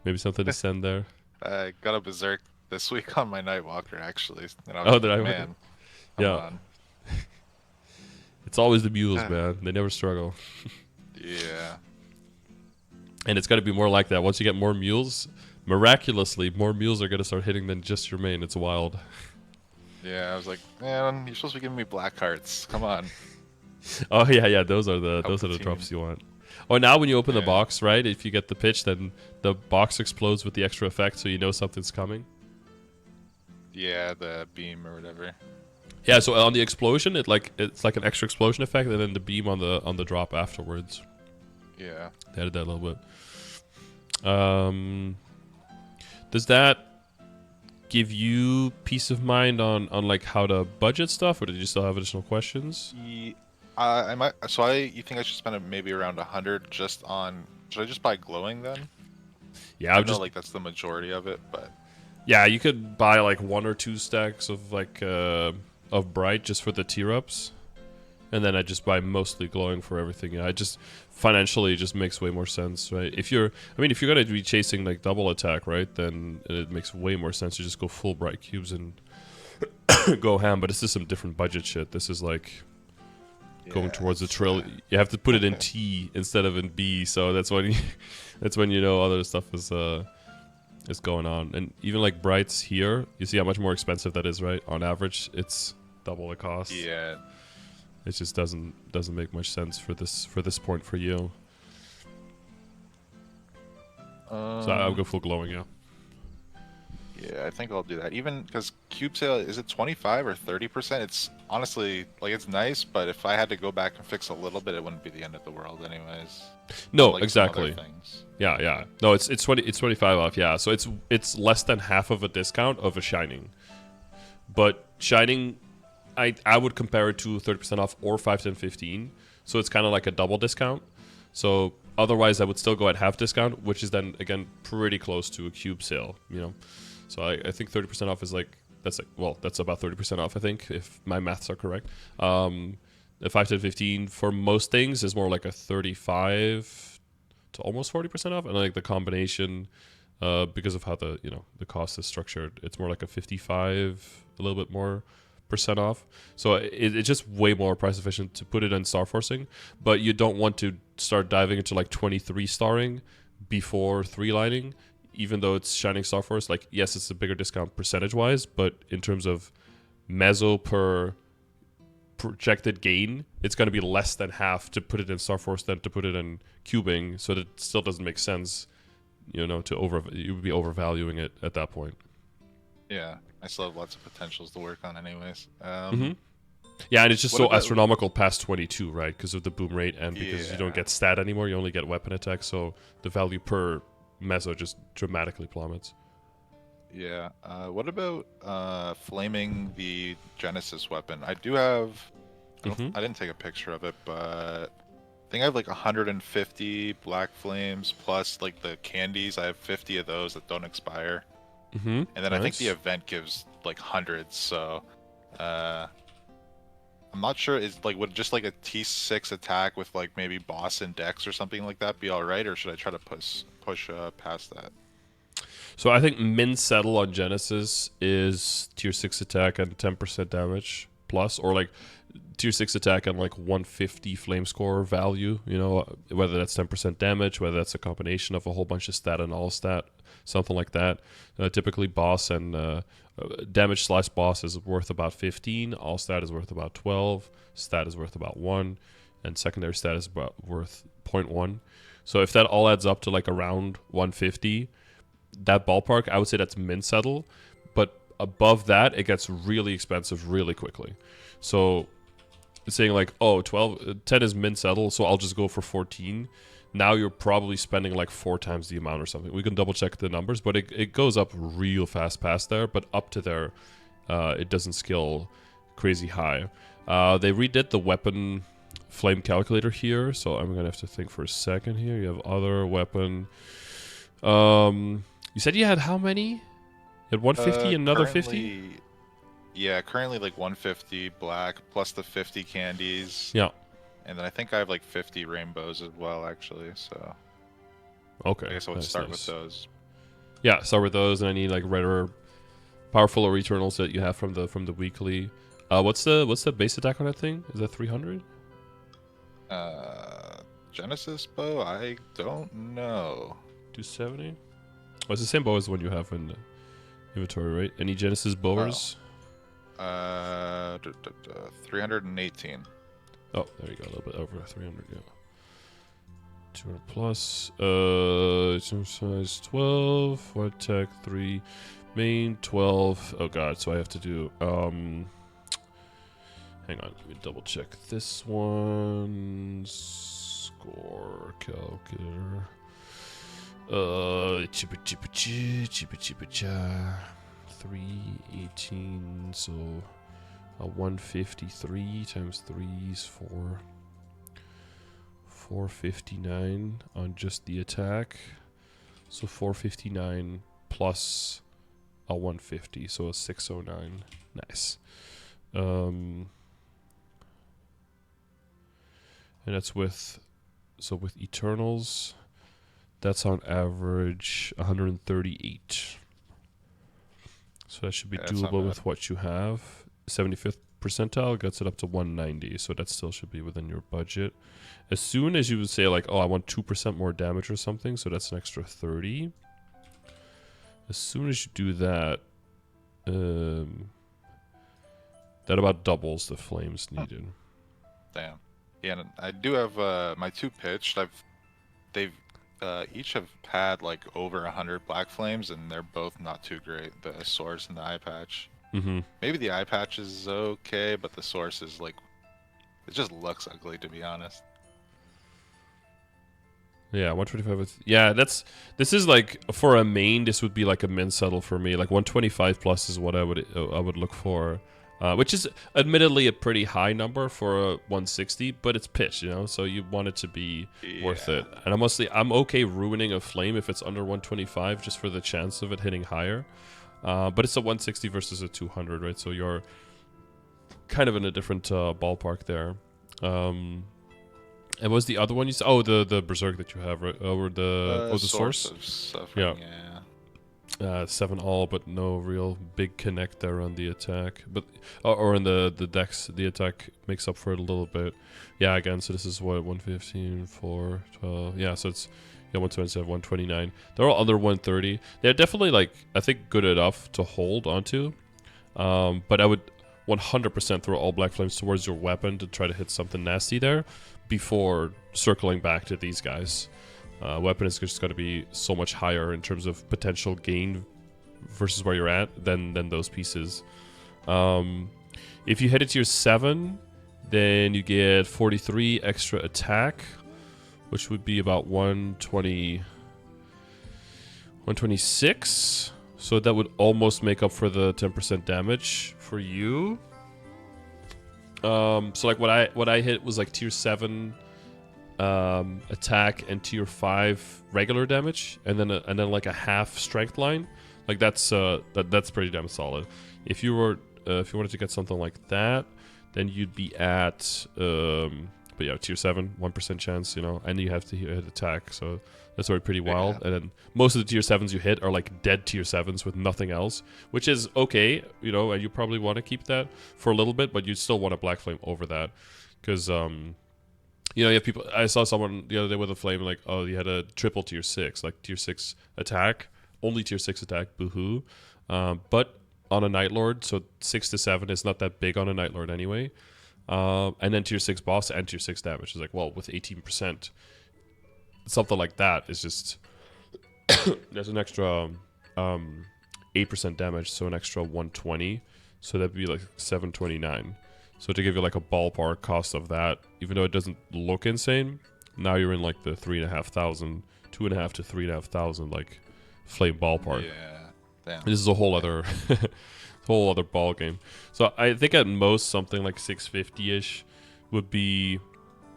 Maybe something to send there. I got a berserk this week on my Nightwalker actually. And I was like, man, yeah. It's always the mules, man. They never struggle. Yeah. And it's got to be more like that. Once you get more mules, miraculously, more mules are going to start hitting than just your main. It's wild. Yeah, I was like, man, you're supposed to be giving me black hearts. Come on. Oh yeah. Those are the drops you want. Oh, now when you open the box, right? If you get the pitch, then the box explodes with the extra effect, so you know something's coming. Yeah, the beam or whatever. Yeah, so on the explosion, it's like an extra explosion effect, and then the beam on the drop afterwards. Yeah. They added that a little bit. Does that give you peace of mind on like how to budget stuff, or did you still have additional questions? I might. So you think I should spend maybe around 100 just on? Should I just buy glowing then? Yeah, I know like that's the majority of it, but yeah, you could buy like 1 or 2 stacks of like of bright just for the tier ups, and then I just buy mostly glowing for everything. Yeah, I just financially it just makes way more sense, right? If you're gonna be chasing like double attack, right, then it makes way more sense to just go full bright cubes and go ham. But this is some different budget shit. This is like going towards the trail. You have to put it in T instead of in B, so that's when you know other stuff is going on. And even like brights here, you see how much more expensive that is, right? On average, it's double the cost. Yeah. It just doesn't make much sense for this point for you. So I'll go full glowing, yeah. Yeah, I think I'll do that. Even because cube sale, is it 25 or 30%? It's honestly like it's nice, but if I had to go back and fix a little bit, it wouldn't be the end of the world, anyways. No, like exactly. Yeah. No, it's 25 off. Yeah, so it's less than half of a discount of a shining, but shining. I would compare it to 30% off or 5, 10, 15. So it's kind of like a double discount. So otherwise, I would still go at half discount, which is then, again, pretty close to a cube sale, you know. So I think 30% off is that's about 30% off, I think, if my maths are correct. The 5, 10, 15 for most things is more like a 35 to almost 40% off. And like the combination, because of how the cost is structured, it's more like a 55, a little bit more % off. So it's just way more price efficient to put it in star forcing, but you don't want to start diving into like 23 starring before 3 lining, even though it's shining star force. Like, yes, it's a bigger discount percentage wise, but in terms of meso per projected gain, it's going to be less than half to put it in star force than to put it in cubing. So that still doesn't make sense, you would be overvaluing it at that point. Yeah, I still have lots of potentials to work on anyways. Yeah, and it's just so astronomical past 22, right? Because of the boom rate and because you don't get stat anymore, you only get weapon attack, so the value per meso just dramatically plummets. Yeah. What about flaming the Genesis weapon? I do have... I didn't take a picture of it, but I think I have like 150 black flames plus like the candies. I have 50 of those that don't expire. And then I think the event gives like hundreds, so I'm not sure. Would just like a T6 attack with like maybe boss and dex or something like that be all right, or should I try to push past that? So I think min settle on Genesis is tier 6 attack and 10% damage plus, or like tier 6 attack and like 150 flame score value, whether that's 10% damage, whether that's a combination of a whole bunch of stat and all stat, something like that. Typically boss and damage slice boss is worth about 15, all stat is worth about 12, stat is worth about 1, and secondary stat is about worth 0.1. So if that all adds up to like around 150, that ballpark, I would say that's min settle, but above that it gets really expensive really quickly. So saying like, 10 is min settle, so I'll just go for 14. Now you're probably spending like 4 times the amount or something. We can double check the numbers, but it goes up real fast past there, but up to there, it doesn't scale crazy high. They redid the weapon flame calculator here, so I'm gonna have to think for a second here. You have other weapon. You said you had how many? You had 150 and another 50? Yeah, currently like 150 black plus the 50 candies. Yeah. And then I think I have like 50 rainbows as well, actually. So. Okay. I guess I would start with those. Yeah, start with those, and I need like rarer, powerful or eternals that you have from the weekly. What's the base attack on that thing? Is that 300? Genesis bow? I don't know. 270? Oh, it's the same bow as the one you have in the inventory, right? Any Genesis bowers? 318. Oh, there you go, a little bit over 300, yeah. 200 plus. Size 12. One attack, 3. Main 12. Oh god, so I have to do. Hang on, let me double check this one. Score calculator. Chipa chipa chipa chipa cha. 318. So 153 times 3 is 459 on just the attack. So 459 plus a 150, so a 609. Nice. And that's with Eternals, that's on average 138. So that should be doable with what you have. 75th percentile gets it up to 190, so that still should be within your budget. As soon as you would say like, oh, I want 2% more damage or something, so that's an extra 30. As soon as you do that, that about doubles the flames needed. Damn. Yeah, and I do have my 2 pitched. They've each have had like over 100 black flames, and they're both not too great. The source and the eye patch. Mm-hmm. Maybe the eye patch is okay, but the source is like, it just looks ugly, to be honest. Yeah, 125 with, yeah, this is like, for a main, this would be like a min settle for me. Like 125 plus is what I would look for. Which is admittedly a pretty high number for a 160, but it's pitch, you know, so you want it to be worth it. And I'm okay ruining a flame if it's under 125 just for the chance of it hitting higher. But it's a 160 versus a 200, right? So you're kind of in a different ballpark there. And what was the other one you said? Oh, the Berserk that you have, right? Or the source? Of suffering, yeah. 7 all, but no real big connect there on the attack. But or in the dex, the attack makes up for it a little bit. Yeah, again, so this is what, 115, 4, 12. Yeah, so it's 127, 129. They're all under 130. They're definitely, like, I think good enough to hold onto. But I would 100% throw all black flames towards your weapon to try to hit something nasty there before circling back to these guys. Weapon is just going to be so much higher in terms of potential gain versus where you're at than those pieces. If you hit it to your 7, then you get 43 extra attack, which would be about 126. So that would almost make up for the 10% damage for you. So like what I hit was like tier 7 attack and tier 5 regular damage, and then like a half strength line. Like that's pretty damn solid. If you wanted to get something like that, then you'd be at but yeah, tier 7, 1% chance, you know, and you have to hit attack, so that's already pretty wild. And then most of the tier 7s you hit are like dead tier 7s with nothing else, which is okay, you know, and you probably want to keep that for a little bit, but you still want a black flame over that, because you know, you have people. I saw someone the other day with a flame, like, oh, you had a triple tier 6, like tier 6 attack, only tier 6 attack, boohoo. But on a Night Lord, so 6 to 7 is not that big on a Night Lord anyway. And then tier 6 boss and tier 6 damage is like, well, with 18%, something like that is just there's an extra 8% damage, so an extra 120, so that'd be like 729. So to give you like a ballpark cost of that, even though it doesn't look insane, now you're in like the 3,500, 2,500 to 3,500 like flame ballpark. Yeah, damn. This is a whole other whole other ball game. So I think at most something like 650-ish would be,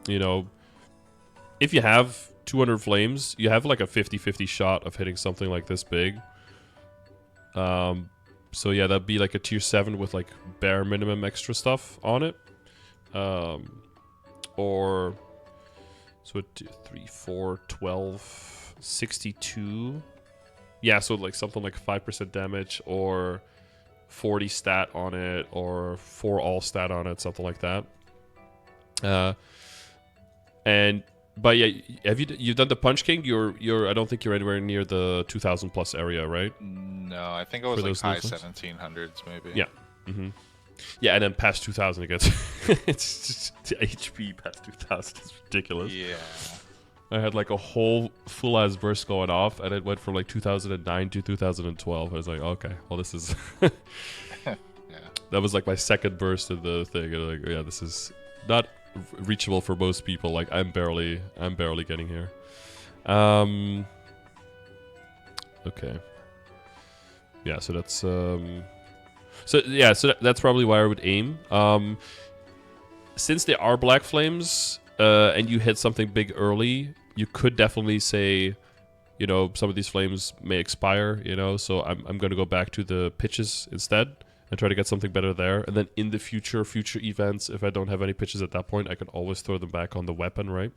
you know, if you have 200 flames, you have like a 50-50 shot of hitting something like this big. So yeah, that'd be like a tier 7 with like bare minimum extra stuff on it. Or so 2, 3, 4, 12, 62. Yeah, so like something like 5% damage or 40 stat on it or 4 all stat on it, something like that. But yeah, you've done the Punch King? I don't think you're anywhere near the 2000 plus area, right? No, I think I was like high 1700s maybe. Yeah. Yeah, and then past 2000 it gets it's just HP past 2000 is ridiculous. Yeah. I had like a whole full ass burst going off, and it went from like 2009 to 2012. I was like, okay, well this is Yeah. That was like my second burst of the thing. And like, yeah, this is not reachable for most people. Like I'm barely getting here. Okay. Yeah, so that's that's probably why I would aim. Since they are black flames, and you hit something big early, you could definitely say, you know, some of these flames may expire, you know, so I'm going to go back to the pitches instead and try to get something better there. And then in the future events, if I don't have any pitches at that point, I can always throw them back on the weapon, right?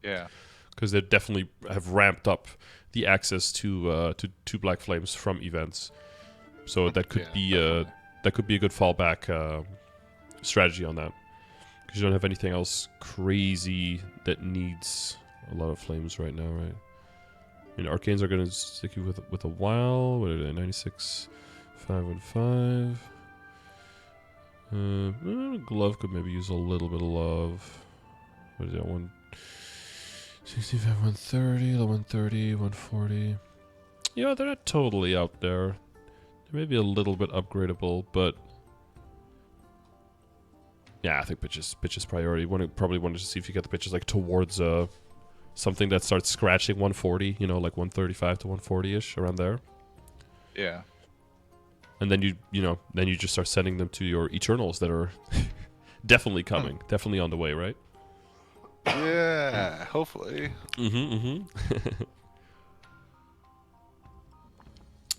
Yeah. Because they definitely have ramped up the access to black flames from events. So that could be a good fallback strategy on that. Because you don't have anything else crazy that needs a lot of flames right now, right? I mean, Arcanes are going to stick you with a while. What are they? 96, 5, and 5. Glove could maybe use a little bit of love. What is that? 165, 130, 130, 140. Yeah, they're not totally out there. They may be a little bit upgradable, but yeah, I think pitches priority. Probably wanted to see if you get the pitches like towards something that starts scratching 140, you know, like 135 to 140-ish, around there. Yeah. And then you just start sending them to your Eternals that are definitely coming, definitely on the way, right? Yeah, hopefully.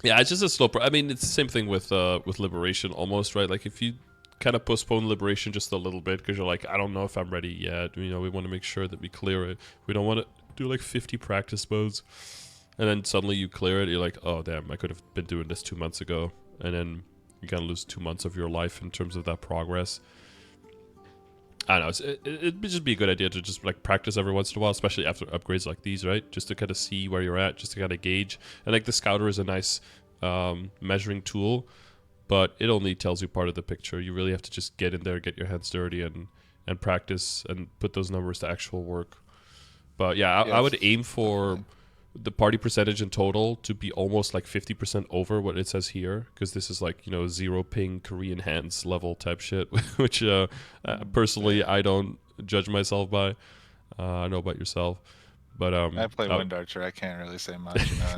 Yeah, it's just a slow. I mean, it's the same thing with Liberation almost, right? Like if you kind of postpone Liberation just a little bit because you're like, I don't know if I'm ready yet. You know, we want to make sure that we clear it. We don't want to do like 50 practice modes, and then suddenly you clear it. You're like, oh damn, I could have been doing this 2 months ago, and then you kind of lose 2 months of your life in terms of that progress. I don't know. It'd just be a good idea to just like practice every once in a while, especially after upgrades like these, right? Just to kind of see where you're at, just to kind of gauge. And like the Scouter is a nice measuring tool, but it only tells you part of the picture. You really have to just get in there, get your hands dirty, and practice and put those numbers to actual work. But yeah, I would aim for the party percentage in total to be almost like 50% over what it says here, because this is like, you know, 0 ping Korean hands level type shit, which personally I don't judge myself by. I don't know about yourself, but I play Wind Archer. I can't really say much. You know,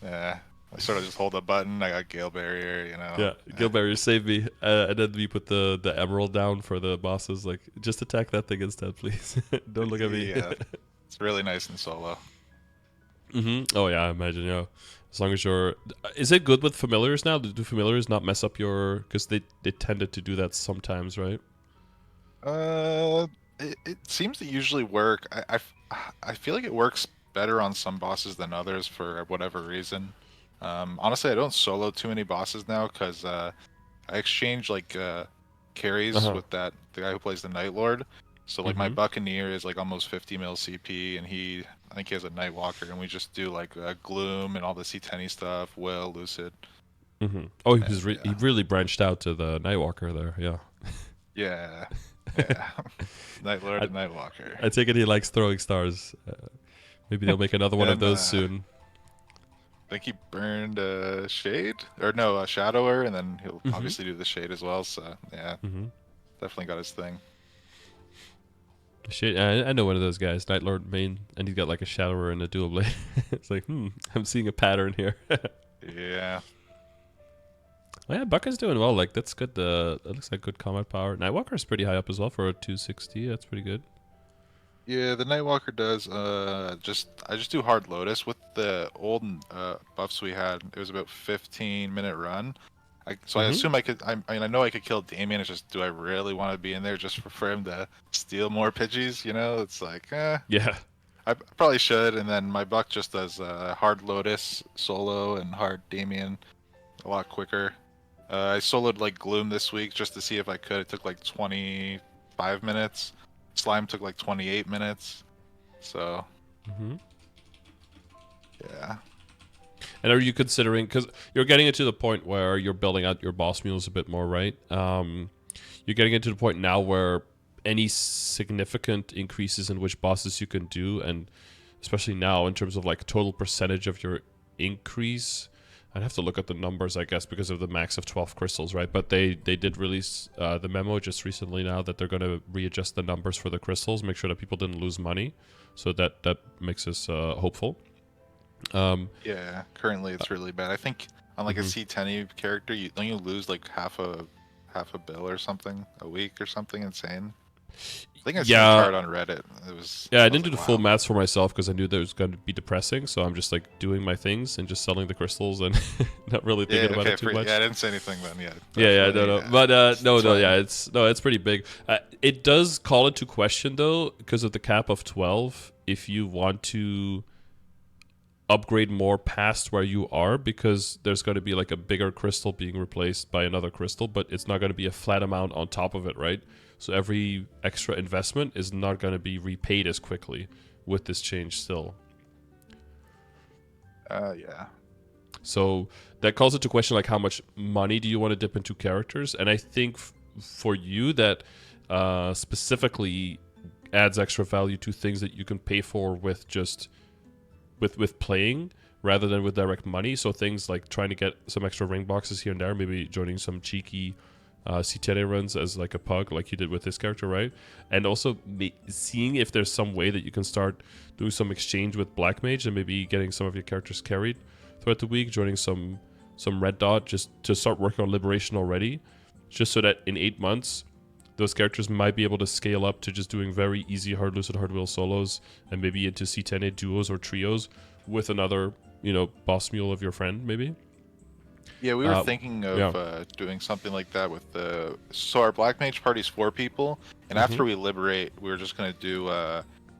yeah, I sort of just hold a button. I got Gale Barrier, you know. Yeah, Gale Barrier saved me, and then we put the Emerald down for the bosses. Like, just attack that thing instead, please. Don't look at me. Yeah. It's really nice in solo. Oh yeah, I imagine. Yeah, as long as you're. Is it good with familiars now? Do familiars not mess up your? Because they tended to do that sometimes, right? It seems to usually work. I feel like it works better on some bosses than others for whatever reason. Honestly, I don't solo too many bosses now because I exchange like carries with the guy who plays the Night Lord. So like my Buccaneer is like almost 50 mil CP, and I think he has a Nightwalker, and we just do like Gloom and all the C10 stuff, Will, Lucid. Oh, he really branched out to the Nightwalker there, yeah. Yeah. Night Lord and Nightwalker. I take it he likes throwing stars. Maybe they'll make another one of those soon. I think he burned Shade, or no, a Shadower, and then he'll obviously do the Shade as well. So yeah, definitely got his thing. Shit, I know one of those guys, Night Lord main, and he's got like a Shadower and a Dual Blade. It's like, I'm seeing a pattern here. Yeah. Oh yeah, Bucker's doing well. Like that's good. That looks like good combat power. Nightwalker's pretty high up as well for a 260. That's pretty good. Yeah, the Nightwalker does. I just do Hard Lotus with the old buffs we had. It was about 15-minute run. So I assume I could. I mean, I know I could kill Damien. It's just, do I really want to be in there just for him to steal more Pidgeys? You know, it's like, Yeah. I probably should. And then my Buck just does Hard Lotus solo and Hard Damien a lot quicker. I soloed like Gloom this week just to see if I could. It took like 25 minutes. Slime took like 28 minutes. So, yeah. And are you considering, because you're getting it to the point where you're building out your boss mules a bit more, right? You're getting it to the point now where any significant increases in which bosses you can do, and especially now in terms of like total percentage of your increase, I'd have to look at the numbers, I guess, because of the max of 12 crystals, right? But they did release the memo just recently now that they're going to readjust the numbers for the crystals, make sure that people didn't lose money. So that makes us hopeful. Yeah, currently it's really bad. I think on like a C10 character, don't you lose like half a bill or something a week or something insane? I think I saw a chart on Reddit. It was. Yeah, I didn't do the full maths for myself because I knew that it was going to be depressing. So I'm just like doing my things and just selling the crystals and not really thinking about it too much. Yeah, I didn't say anything then. No. But it's pretty big. It does call into question though because of the cap of 12. If you want to upgrade more past where you are, because there's going to be like a bigger crystal being replaced by another crystal, but it's not going to be a flat amount on top of it, right? So every extra investment is not going to be repaid as quickly with this change still. Yeah. So that calls into question like how much money do you want to dip into characters? And I think for you that specifically adds extra value to things that you can pay for with just with playing rather than with direct money. So things like trying to get some extra ring boxes here and there, maybe joining some cheeky C10 runs as like a pug like you did with this character, right? And also seeing if there's some way that you can start doing some exchange with Black Mage and maybe getting some of your characters carried throughout the week, joining some Red Dot just to start working on Liberation already, just so that in 8 months those characters might be able to scale up to just doing very easy hard loose and hard wheel solos and maybe into C10 duos or trios with another, boss mule of your friend maybe. Yeah, we were thinking of doing something like that with so our Black Mage party's 4 people, and after we liberate, we were just gonna do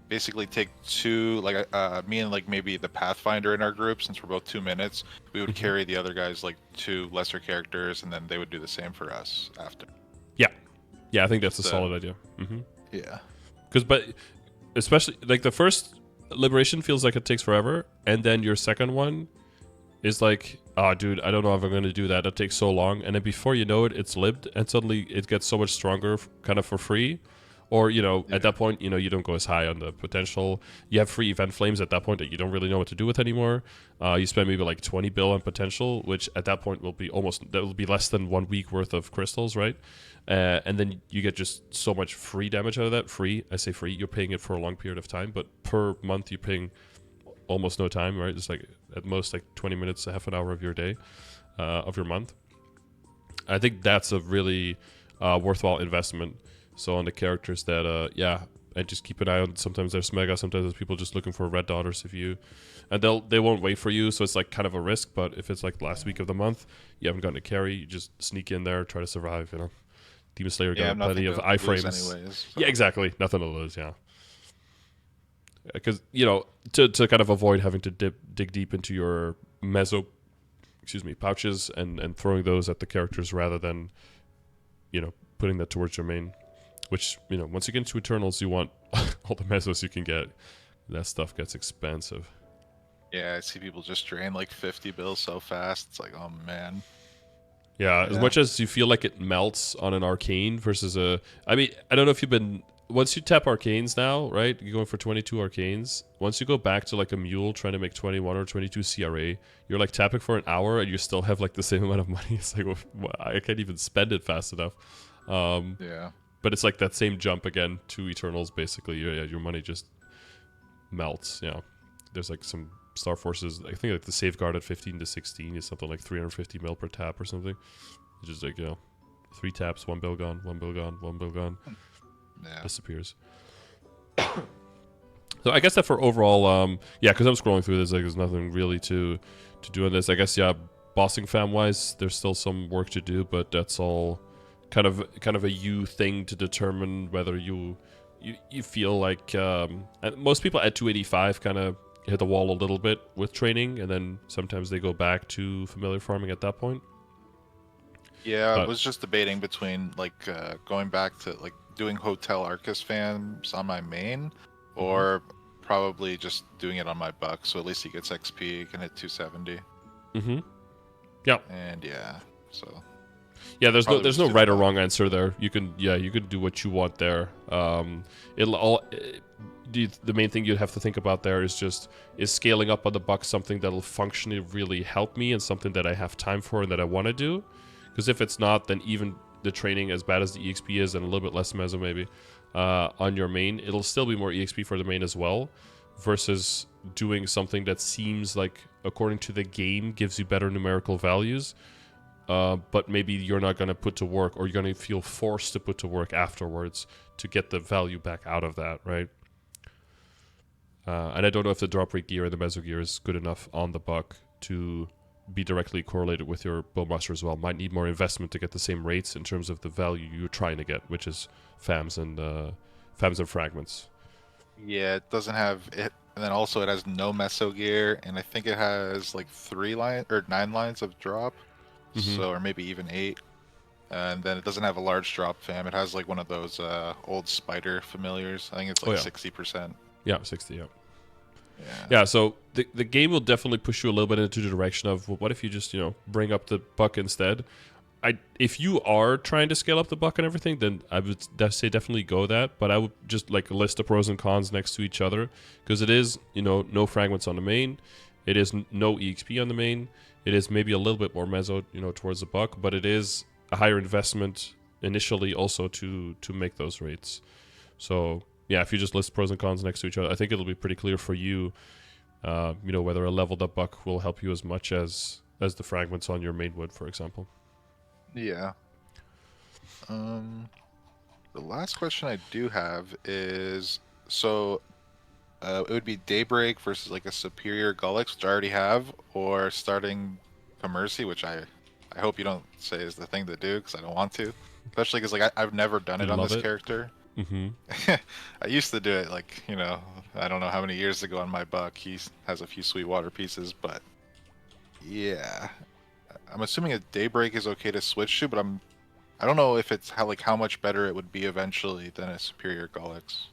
basically take 2, like me and like maybe the Pathfinder in our group, since we're both 2 minutes, we would carry the other guys like 2 lesser characters, and then they would do the same for us after. Yeah, I think that's a solid idea. Yeah, but especially like the first Liberation feels like it takes forever, and then your second one is like, oh dude, I don't know if I'm going to do that. That takes so long. And then before you know it, it's libbed, and suddenly it gets so much stronger kind of for free. Or, at that point, you don't go as high on the potential. You have free event flames at that point that you don't really know what to do with anymore. You spend maybe like 20 bill on potential, which at that point will be less than 1 week worth of crystals, right? And then you get just so much free damage out of that. Free, I say free, you're paying it for a long period of time, but per month you're paying almost no time, right? It's like at most like 20 minutes to half an hour of your day, of your month. I think that's a really worthwhile investment. So on the characters that, and just keep an eye on. Sometimes there's mega, sometimes there's people just looking for red daughters. And they won't wait for you, so it's like kind of a risk. But if it's like the last week of the month, you haven't gotten a carry, you just sneak in there, try to survive. Demon Slayer got plenty of iframes. Anyways, so. Yeah, exactly, nothing to lose. Yeah, because to kind of avoid having to dig deep into your pouches and throwing those at the characters rather than putting that towards your main. Which, once you get into Eternals, you want all the mesos you can get. That stuff gets expensive. Yeah, I see people just drain like 50 bills so fast. It's like, oh man. Yeah, as much as you feel like it melts on an arcane versus I don't know if you've been... Once you tap arcanes now, right? You're going for 22 arcanes. Once you go back to like a mule trying to make 21 or 22 CRA, you're like tapping for an hour and you still have like the same amount of money. It's like, well, I can't even spend it fast enough. Yeah. But it's like that same jump again to Eternals, basically. Your money just melts. There's like some Star Forces, I think like the safeguard at 15 to 16 is something like 350 mil per tap or something. It's just like, 3 taps, 1 bill gone, 1 bill gone, 1 bill gone. Yeah. Disappears. So I guess that for overall, because I'm scrolling through this, like there's nothing really to do on this. I guess bossing fam wise, there's still some work to do, but that's all kind of a you thing to determine whether you feel like most people at 285 kind of hit the wall a little bit with training, and then sometimes they go back to familiar farming at that point. Yeah, I was just debating between like going back to like doing Hotel Arcus fams on my main, or probably just doing it on my buck, so at least he gets XP, he can hit 270. Yeah. And so yeah, there's no right or wrong answer there. You can do what you want there. The main thing you'd have to think about there is scaling up on the buck something that'll functionally really help me and something that I have time for and that I want to do. Because if it's not, then even the training, as bad as the EXP is and a little bit less meso maybe on your main, it'll still be more EXP for the main as well, versus doing something that seems like, according to the game, gives you better numerical values, but maybe you're not going to put to work, or you're going to feel forced to put to work afterwards to get the value back out of that, right? And I don't know if the drop rate gear and the meso gear is good enough on the buck to be directly correlated with your bowmaster as well. Might need more investment to get the same rates in terms of the value you're trying to get, which is fams and fragments. Yeah, it doesn't have it, and then also it has no meso gear, and I think it has like 9 lines of drop, so or maybe even 8. And then it doesn't have a large drop fam. It has like one of those old spider familiars. I think it's like 60%. Yeah, 60. Yeah, so the game will definitely push you a little bit into the direction of, well, what if you just, bring up the buck instead? If you are trying to scale up the buck and everything, then I would say definitely go that. But I would just like list the pros and cons next to each other, because it is, no fragments on the main. It is no EXP on the main. It is maybe a little bit more meso, towards the buck, but it is a higher investment initially also to make those rates. So yeah, if you just list pros and cons next to each other, I think it'll be pretty clear for you, whether a leveled up buck will help you as much as the fragments on your main would, for example. Yeah. The last question I do have is, so it would be Daybreak versus like a superior Gollux, which I already have, or starting Commercy, which I hope you don't say is the thing to do, because I don't want to. Especially because like I've never done it on this character. I used to do it like, I don't know how many years ago on my buck. He has a few Sweetwater pieces, but yeah. I'm assuming a Daybreak is okay to switch to, but I don't know if it's how much better it would be eventually than a superior Gollux.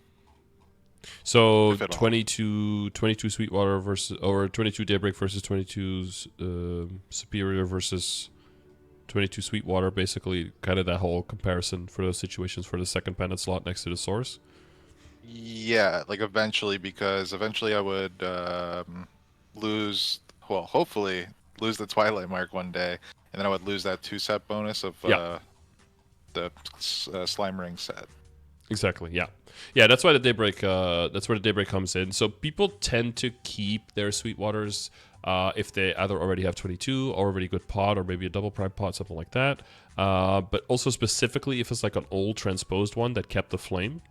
So 22 Sweetwater versus, or 22 Daybreak versus 22 superior versus 22 Sweetwater, basically kind of that whole comparison for those situations for the second pendant slot next to the source. Yeah, like eventually, because eventually I would hopefully lose the Twilight Mark one day, and then I would lose that 2-set bonus of the slime ring set. Exactly. Yeah. That's why the Daybreak. That's where the Daybreak comes in. So people tend to keep their Sweetwaters if they either already have 22 or already good pot, or maybe a double prime pot, something like that. But also specifically if it's like an old transposed one that kept the flame,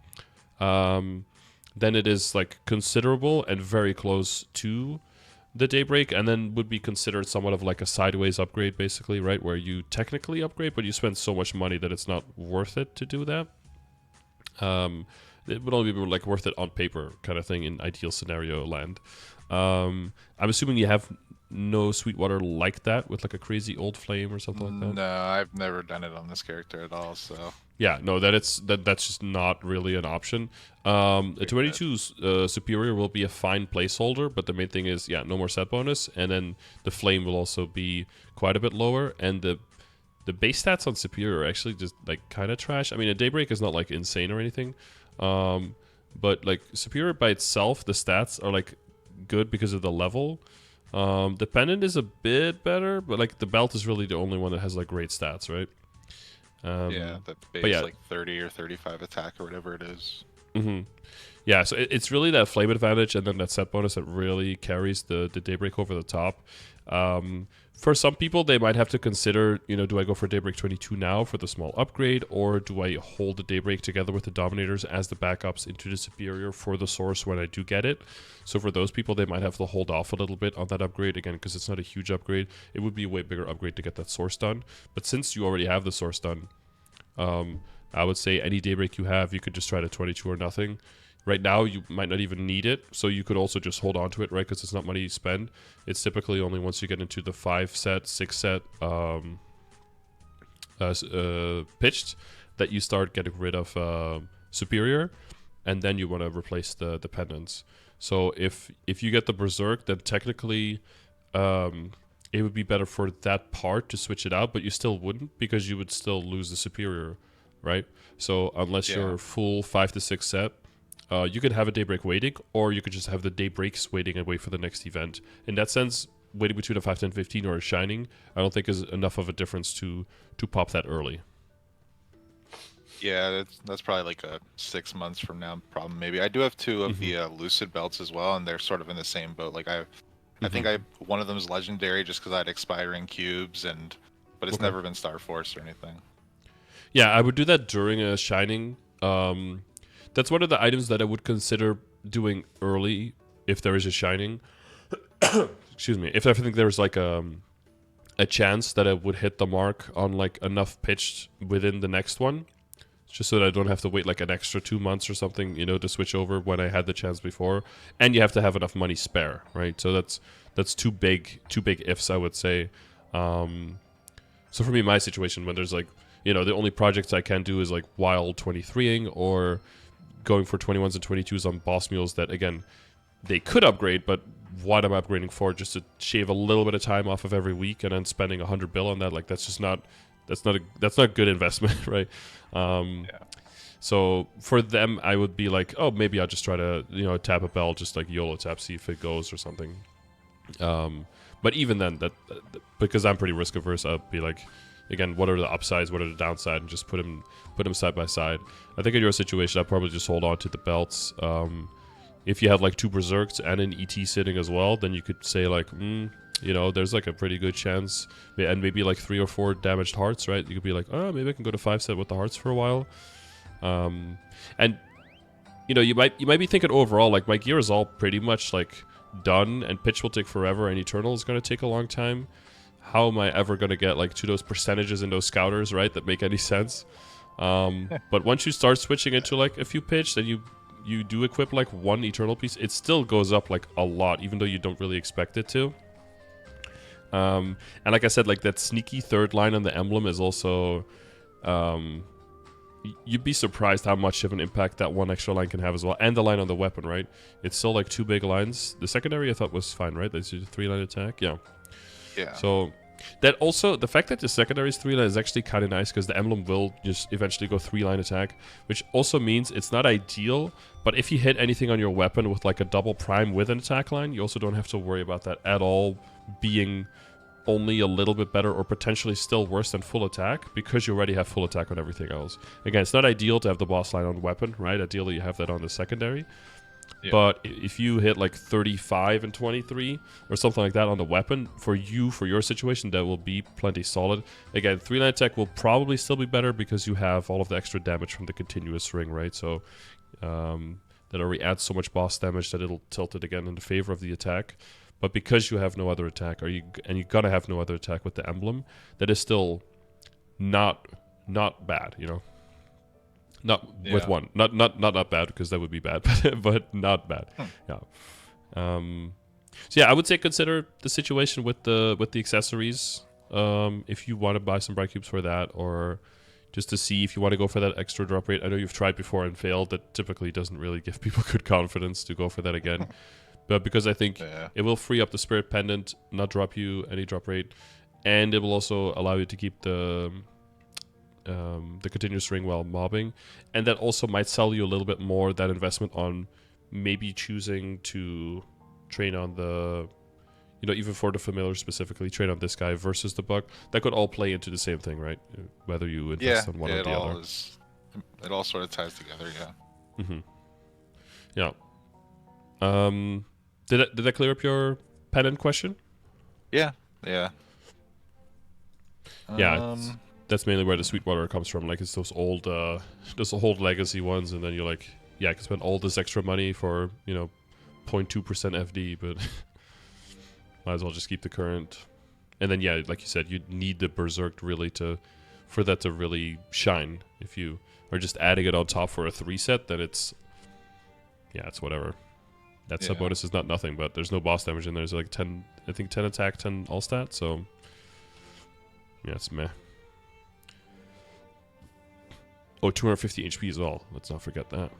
then it is like considerable and very close to the Daybreak, and then would be considered somewhat of like a sideways upgrade, basically, right? Where you technically upgrade, but you spend so much money that it's not worth it to do that. It would only be like worth it on paper, kind of thing, in ideal scenario land. I'm assuming you have no Sweetwater like that with like a crazy old flame or something like that. No, I've never done it on this character at all. So yeah, no, that's just not really an option. The 22 superior will be a fine placeholder, but the main thing is no more set bonus, and then the flame will also be quite a bit lower, and the base stats on superior are actually just like kind of trash. I mean, a Daybreak is not like insane or anything, but like superior by itself, the stats are like good because of the level. The pendant is a bit better, but like the belt is really the only one that has like great stats, right? the base like 30 or 35 attack or whatever it is. Mm-hmm. Yeah, so it's really that flame advantage and then that set bonus that really carries the Daybreak over the top. For some people, they might have to consider, do I go for Daybreak 22 now for the small upgrade, or do I hold the Daybreak together with the Dominators as the backups into the Superior for the Source when I do get it? So for those people, they might have to hold off a little bit on that upgrade, again, because it's not a huge upgrade. It would be a way bigger upgrade to get that Source done. But since you already have the Source done, I would say any Daybreak you have, you could just try to 22 or nothing. Right now, you might not even need it, so you could also just hold on to it, right? Because it's not money you spend. It's typically only once you get into the 5 set, 6 set pitched that you start getting rid of Superior, and then you want to replace the pendants. So if you get the Berserk, then technically it would be better for that part to switch it out, but you still wouldn't, because you would still lose the Superior, right? So unless you're full 5 to 6 set, you could have a Daybreak waiting, or you could just have the Daybreaks waiting and wait for the next event. In that sense, waiting between a 5, 10, 15 or a Shining, I don't think is enough of a difference to pop that early. Yeah, that's probably like a 6 months from now problem maybe. I do have 2 of the Lucid belts as well, and they're sort of in the same boat. Like I think one of them is legendary just because I had expiring cubes, but it's never been Star Force or anything. Yeah, I would do that during a Shining. That's one of the items that I would consider doing early if there is a Shining. Excuse me. If I think there's like a chance that I would hit the mark on like enough pitched within the next one, just so that I don't have to wait like an extra 2 months or something, to switch over when I had the chance before. And you have to have enough money spare, right? So that's two big ifs, I would say. So for me, my situation, when there's like, the only projects I can do is like wild 23ing or going for 21s and 22s on boss mules that, again, they could upgrade, but what am I upgrading for? Just to shave a little bit of time off of every week and then spending 100 bill on that? Like, that's not good investment, right? So for them, I would be like, oh, maybe I'll just try to, tap a bell, just like YOLO tap, see if it goes or something. But even then, that because I'm pretty risk averse, I'd be like, again, what are the upsides, what are the downsides, and just put them side by side. I think in your situation, I'd probably just hold on to the belts. If you have like 2 Berserks and an ET sitting as well, then you could say like, there's like a pretty good chance, and maybe like 3 or 4 damaged hearts, right? You could be like, oh, maybe I can go to 5 set with the hearts for a while. And you might be thinking overall, like, my gear is all pretty much like done, and pitch will take forever, and Eternal is going to take a long time. How am I ever going to get like to those percentages in those scouters, right, that make any sense? But once you start switching into like a few pitch, then you do equip like 1 Eternal piece, it still goes up like a lot, even though you don't really expect it to. And like I said, like that sneaky 3rd line on the emblem is also, you'd be surprised how much of an impact that 1 extra line can have as well, and the line on the weapon, right? It's still like 2 big lines. The secondary I thought was fine, right? That's a 3-line attack, yeah. So that also, the fact that the secondary is 3-line is actually kind of nice, because the emblem will just eventually go 3-line attack, which also means it's not ideal, but if you hit anything on your weapon with like a double prime with an attack line, you also don't have to worry about that at all being only a little bit better or potentially still worse than full attack, because you already have full attack on everything else. Again, it's not ideal to have the boss line on weapon, right? Ideally you have that on the secondary. But if you hit like 35 and 23 or something like that on the weapon, for your situation, that will be plenty solid. Again, 3-line attack will probably still be better because you have all of the extra damage from the continuous ring, right? So that already adds so much boss damage that it'll tilt it again in favor of the attack. But because you have no other attack, and you're gonna have no other attack with the emblem, that is still not bad, Not with 1, not bad, because that would be bad, but not bad. Yeah. So yeah, I would say consider the situation with the accessories. If you want to buy some bright cubes for that, or just to see if you want to go for that extra drop rate. I know you've tried before and failed. That typically doesn't really give people good confidence to go for that again. But because I think it will free up the Spirit Pendant, not drop you any drop rate, and it will also allow you to keep the continuous ring while mobbing, and that also might sell you a little bit more that investment on maybe choosing to train on the, even for the familiar specifically, train on this guy versus the bug. That could all play into the same thing, right? Whether you invest on one or the other. It all sort of ties together, yeah. Yeah. Did I clear up your pendant question? Yeah, yeah. Yeah, that's mainly where the Sweetwater comes from. Like, it's those old legacy ones, and then you're like, yeah, I can spend all this extra money for 0.2% FD, but might as well just keep the current. And then yeah, like you said, you need the Berserk really for that to really shine. If you are just adding it on top for a 3 set, then it's whatever. That sub bonus is not nothing, but there's no boss damage in there. There's like 10, I think 10 attack, 10 all stat, so yeah, it's meh. Oh, 250 HP as well. Let's not forget that.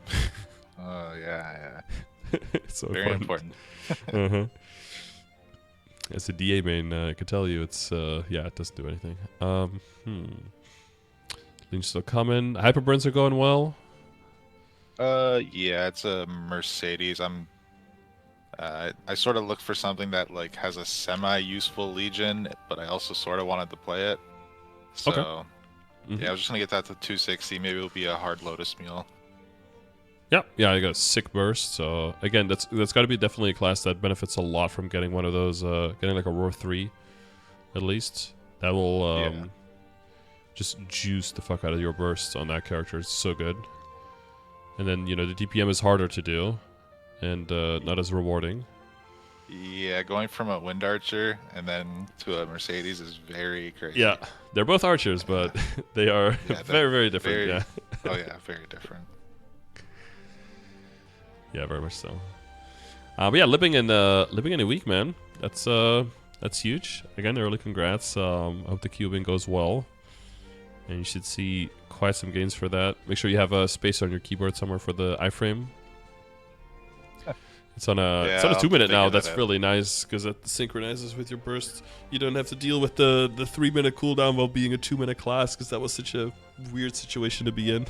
Oh, yeah. It's so very important. Uh-huh. As a DA main, I can tell you it's, it doesn't do anything. Lean's still coming. Hyperburns are going well. Yeah, it's a Mercedes. I sort of look for something that like has a semi-useful Legion, but I also sort of wanted to play it. So, okay. Yeah, I was just gonna get that to 260. Maybe it'll be a hard Lotus Mule. Yeah, I got a sick burst. So again, that's got to be definitely a class that benefits a lot from getting one of those, getting like a Roar 3, at least. That will just juice the fuck out of your bursts on that character. It's so good. And then the DPM is harder to do, and not as rewarding. Yeah, going from a Wind Archer and then to a Mercedes is very crazy. Yeah, they're both archers, but they are very, very different. Oh yeah, very different. Yeah, very much so. But yeah, living in a week, man. That's huge. Again, early congrats. I hope the cubing goes well, and you should see quite some gains for that. Make sure you have a space on your keyboard somewhere for the iframe. It's on a 2-minute now. That's really nice because it synchronizes with your burst. You don't have to deal with the 3-minute cooldown while being a 2-minute class, because that was such a weird situation to be in.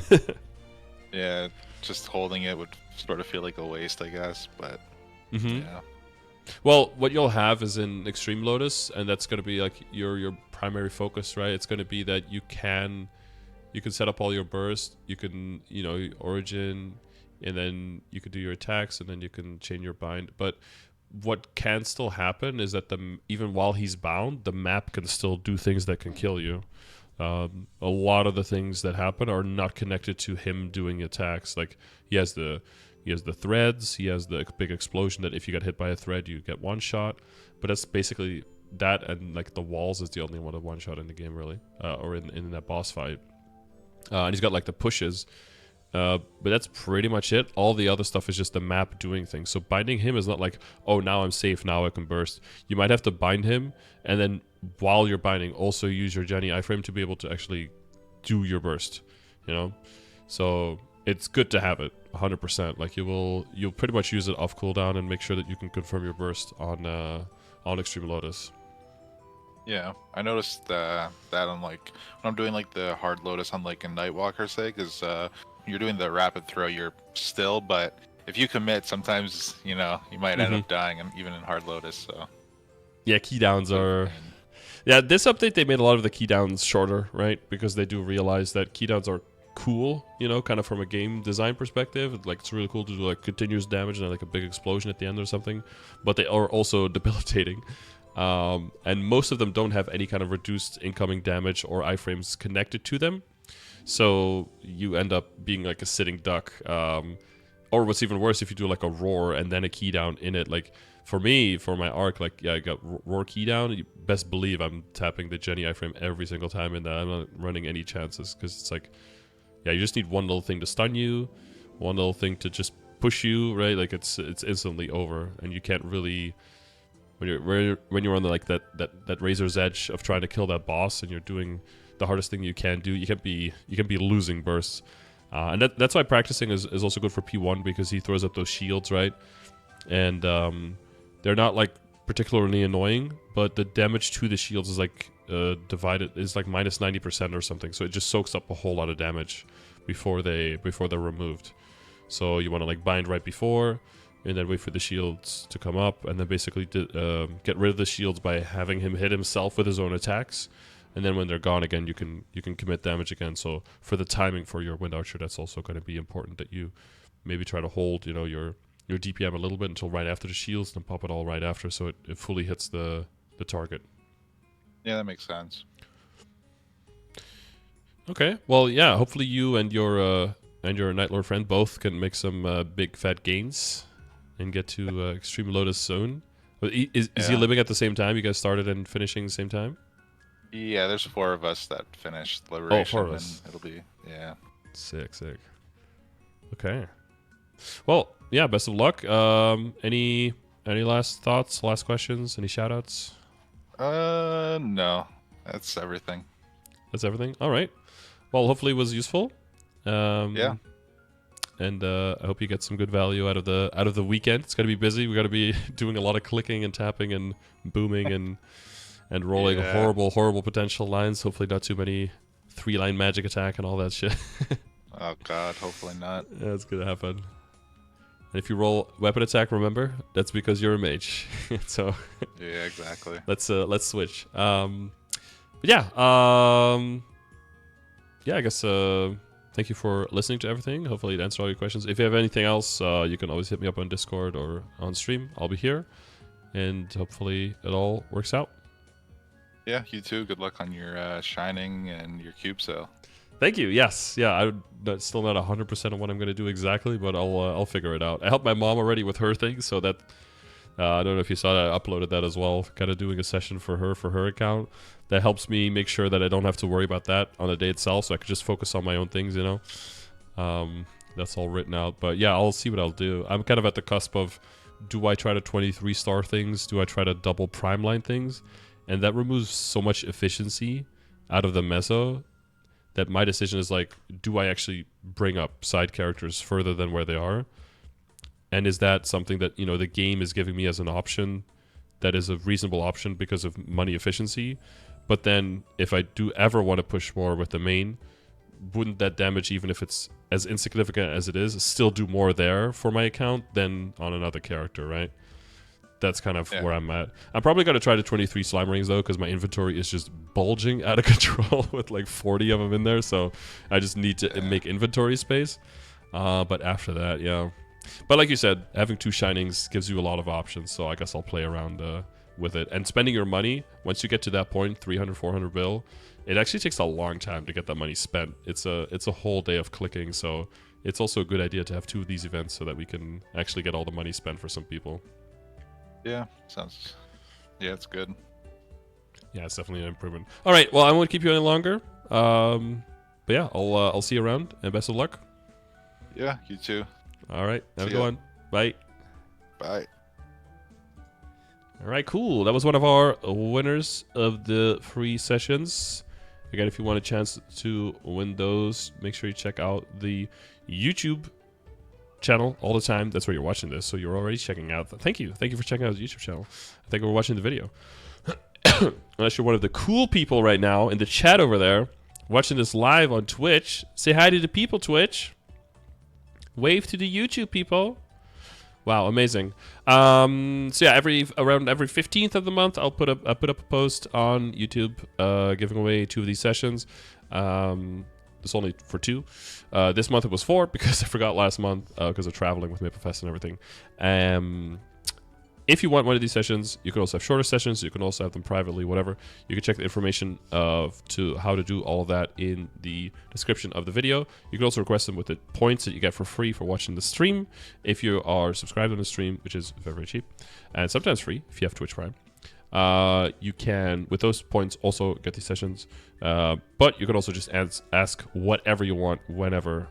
Yeah, just holding it would sort of feel like a waste, I guess. But yeah. Well, what you'll have is in Extreme Lotus, and that's going to be like your primary focus, right? It's going to be that you can set up all your burst. You can Origin. And then you could do your attacks, and then you can chain your bind. But what can still happen is that even while he's bound, the map can still do things that can kill you. A lot of the things that happen are not connected to him doing attacks. Like he has the threads, he has the big explosion that if you get hit by a thread, you get one shot. But that's basically that, and like the walls is the only one of one shot in the game, really, or in that boss fight. And he's got like the pushes. But that's pretty much it. All the other stuff is just the map doing things. So binding him is not like, oh, now I'm safe, now I can burst. You might have to bind him, and then while you're binding, also use your Jenny iframe to be able to actually do your burst. So it's good to have it 100%. Like you'll pretty much use it off cooldown and make sure that you can confirm your burst on Extreme Lotus. Yeah, I noticed that on like when I'm doing like the hard Lotus on like a Nightwalker, say, because you're doing the rapid throw, you're still, but if you commit, sometimes you might end up dying, even in hard Lotus. So yeah, key downs are. Yeah, this update they made a lot of the key downs shorter, right? Because they do realize that key downs are cool, kind of from a game design perspective. Like it's really cool to do like continuous damage and like a big explosion at the end or something, but they are also debilitating. And most of them don't have any kind of reduced incoming damage or iframes connected to them. So you end up being like a sitting duck. Or what's even worse, if you do like a roar and then a key down in it. Like for me, for my arc, like I got roar key down. You best believe I'm tapping the Jenny iframe every single time in that. I'm not running any chances, because it's like, you just need one little thing to stun you, one little thing to just push you, right? Like it's instantly over, and you can't really. When you're on like that razor's edge of trying to kill that boss, and you're doing the hardest thing you can do, you can be losing bursts, and that's why practicing is also good for P1, because he throws up those shields, right? And they're not like particularly annoying, but the damage to the shields is like is like minus 90% or something, so it just soaks up a whole lot of damage before they're removed. So you want to like bind right before, and then wait for the shields to come up, and then basically get rid of the shields by having him hit himself with his own attacks, and then when they're gone again, you can commit damage again. So for the timing for your Wind Archer, that's also going to be important, that you maybe try to hold, your DPM a little bit until right after the shields, then pop it all right after, so it fully hits the target. Yeah, that makes sense. Okay, well, yeah, hopefully you and your Night Lord friend both can make some big fat gains and get to Extreme Lotus soon. Is he living at the same time? You guys started and finishing the same time? Yeah, there's 4 of us that finished Liberation. 4 of us. And it'll be, yeah. Sick. Okay. Well, yeah, best of luck. Any last thoughts, last questions, any shout-outs? No. That's everything. That's everything? All right. Well, hopefully it was useful. Yeah. And I hope you get some good value out of the weekend. It's going to be busy. We're going to be doing a lot of clicking and tapping and booming and rolling horrible potential lines. Hopefully not too many 3-line magic attack and all that shit. Oh god, hopefully not. Yeah, it's going to happen. And if you roll weapon attack, remember, that's because you're a mage. So yeah, exactly. Let's switch. Yeah, I guess thank you for listening to everything. Hopefully it answered all your questions. If you have anything else, you can always hit me up on Discord or on stream. I'll be here, and hopefully it all works out. Yeah, you too. Good luck on your Shining and your cube sale. Thank you. Yes. Yeah, I'm still not 100% on what I'm going to do exactly, but I'll figure it out. I helped my mom already with her thing, so that I don't know if you saw that. I uploaded that as well. Kind of doing a session for her account. That helps me make sure that I don't have to worry about that on the day itself, so I can just focus on my own things, That's all written out. But yeah, I'll see what I'll do. I'm kind of at the cusp of, do I try to 23-star things? Do I try to double prime line things? And that removes so much efficiency out of the meso that my decision is like, do I actually bring up side characters further than where they are? And is that something that, the game is giving me as an option that is a reasonable option because of money efficiency? But then if I do ever want to push more with the main, wouldn't that damage, even if it's as insignificant as it is, still do more there for my account than on another character, right? That's kind of where I'm at. I'm probably going to try the 23 slime rings, though, because my inventory is just bulging out of control with like 40 of them in there. So I just need to make inventory space. But after that, yeah. But like you said, having 2 shinings gives you a lot of options. So I guess I'll play around with it. And spending your money, once you get to that point, 300, 400 bill, it actually takes a long time to get that money spent. It's a whole day of clicking. So it's also a good idea to have 2 of these events so that we can actually get all the money spent for some people. Yeah, it's good. Yeah, it's definitely an improvement. All right, well, I won't keep you any longer. But yeah, I'll see you around, and best of luck. Yeah, you too. All right, have a good one. Bye. Bye. All right, cool. That was one of our winners of the free sessions. Again, if you want a chance to win those, make sure you check out the YouTube channel all the time. That's where you're watching this, so you're already checking out. Thank you for checking out the YouTube channel. I think we're watching the video. Unless you're one of the cool people right now in the chat over there watching this live on Twitch, say hi to the people, Twitch. Wave to the YouTube people. Wow, amazing. So yeah, around every 15th of the month, I'll put up a post on YouTube giving away 2 of these sessions. It's only for 2. This month it was 4 because I forgot last month because of traveling with MapleFest and everything. If you want one of these sessions, you can also have shorter sessions. You can also have them privately, whatever. You can check the information to how to do all of that in the description of the video. You can also request them with the points that you get for free for watching the stream if you are subscribed on the stream, which is very, very cheap, and sometimes free if you have Twitch Prime. You can, with those points, also get these sessions. But you can also just ask whatever you want whenever.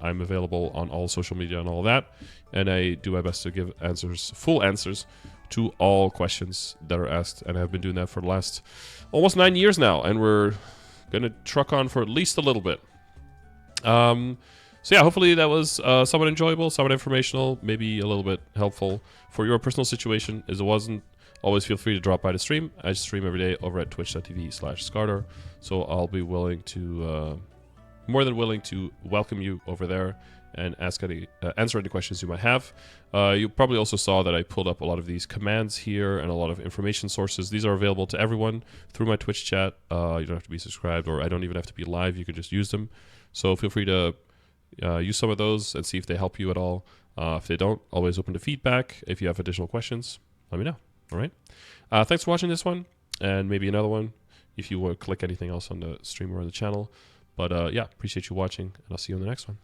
I'm available on all social media and all that. And I do my best to give full answers to all questions that are asked. And I've been doing that for the last almost 9 years now. And we're going to truck on for at least a little bit. So yeah, hopefully that was somewhat enjoyable, somewhat informational, maybe a little bit helpful for your personal situation. As it wasn't, always feel free to drop by the stream. I stream every day over at twitch.tv/Scardor. So I'll be more than willing to welcome you over there and answer any questions you might have. You probably also saw that I pulled up a lot of these commands here and a lot of information sources. These are available to everyone through my Twitch chat. You don't have to be subscribed, or I don't even have to be live. You can just use them. So feel free to use some of those and see if they help you at all. If they don't, always open to feedback. If you have additional questions, let me know. All right. Thanks for watching this one, and maybe another one if you want to click anything else on the stream or on the channel. But yeah, appreciate you watching, and I'll see you on the next one.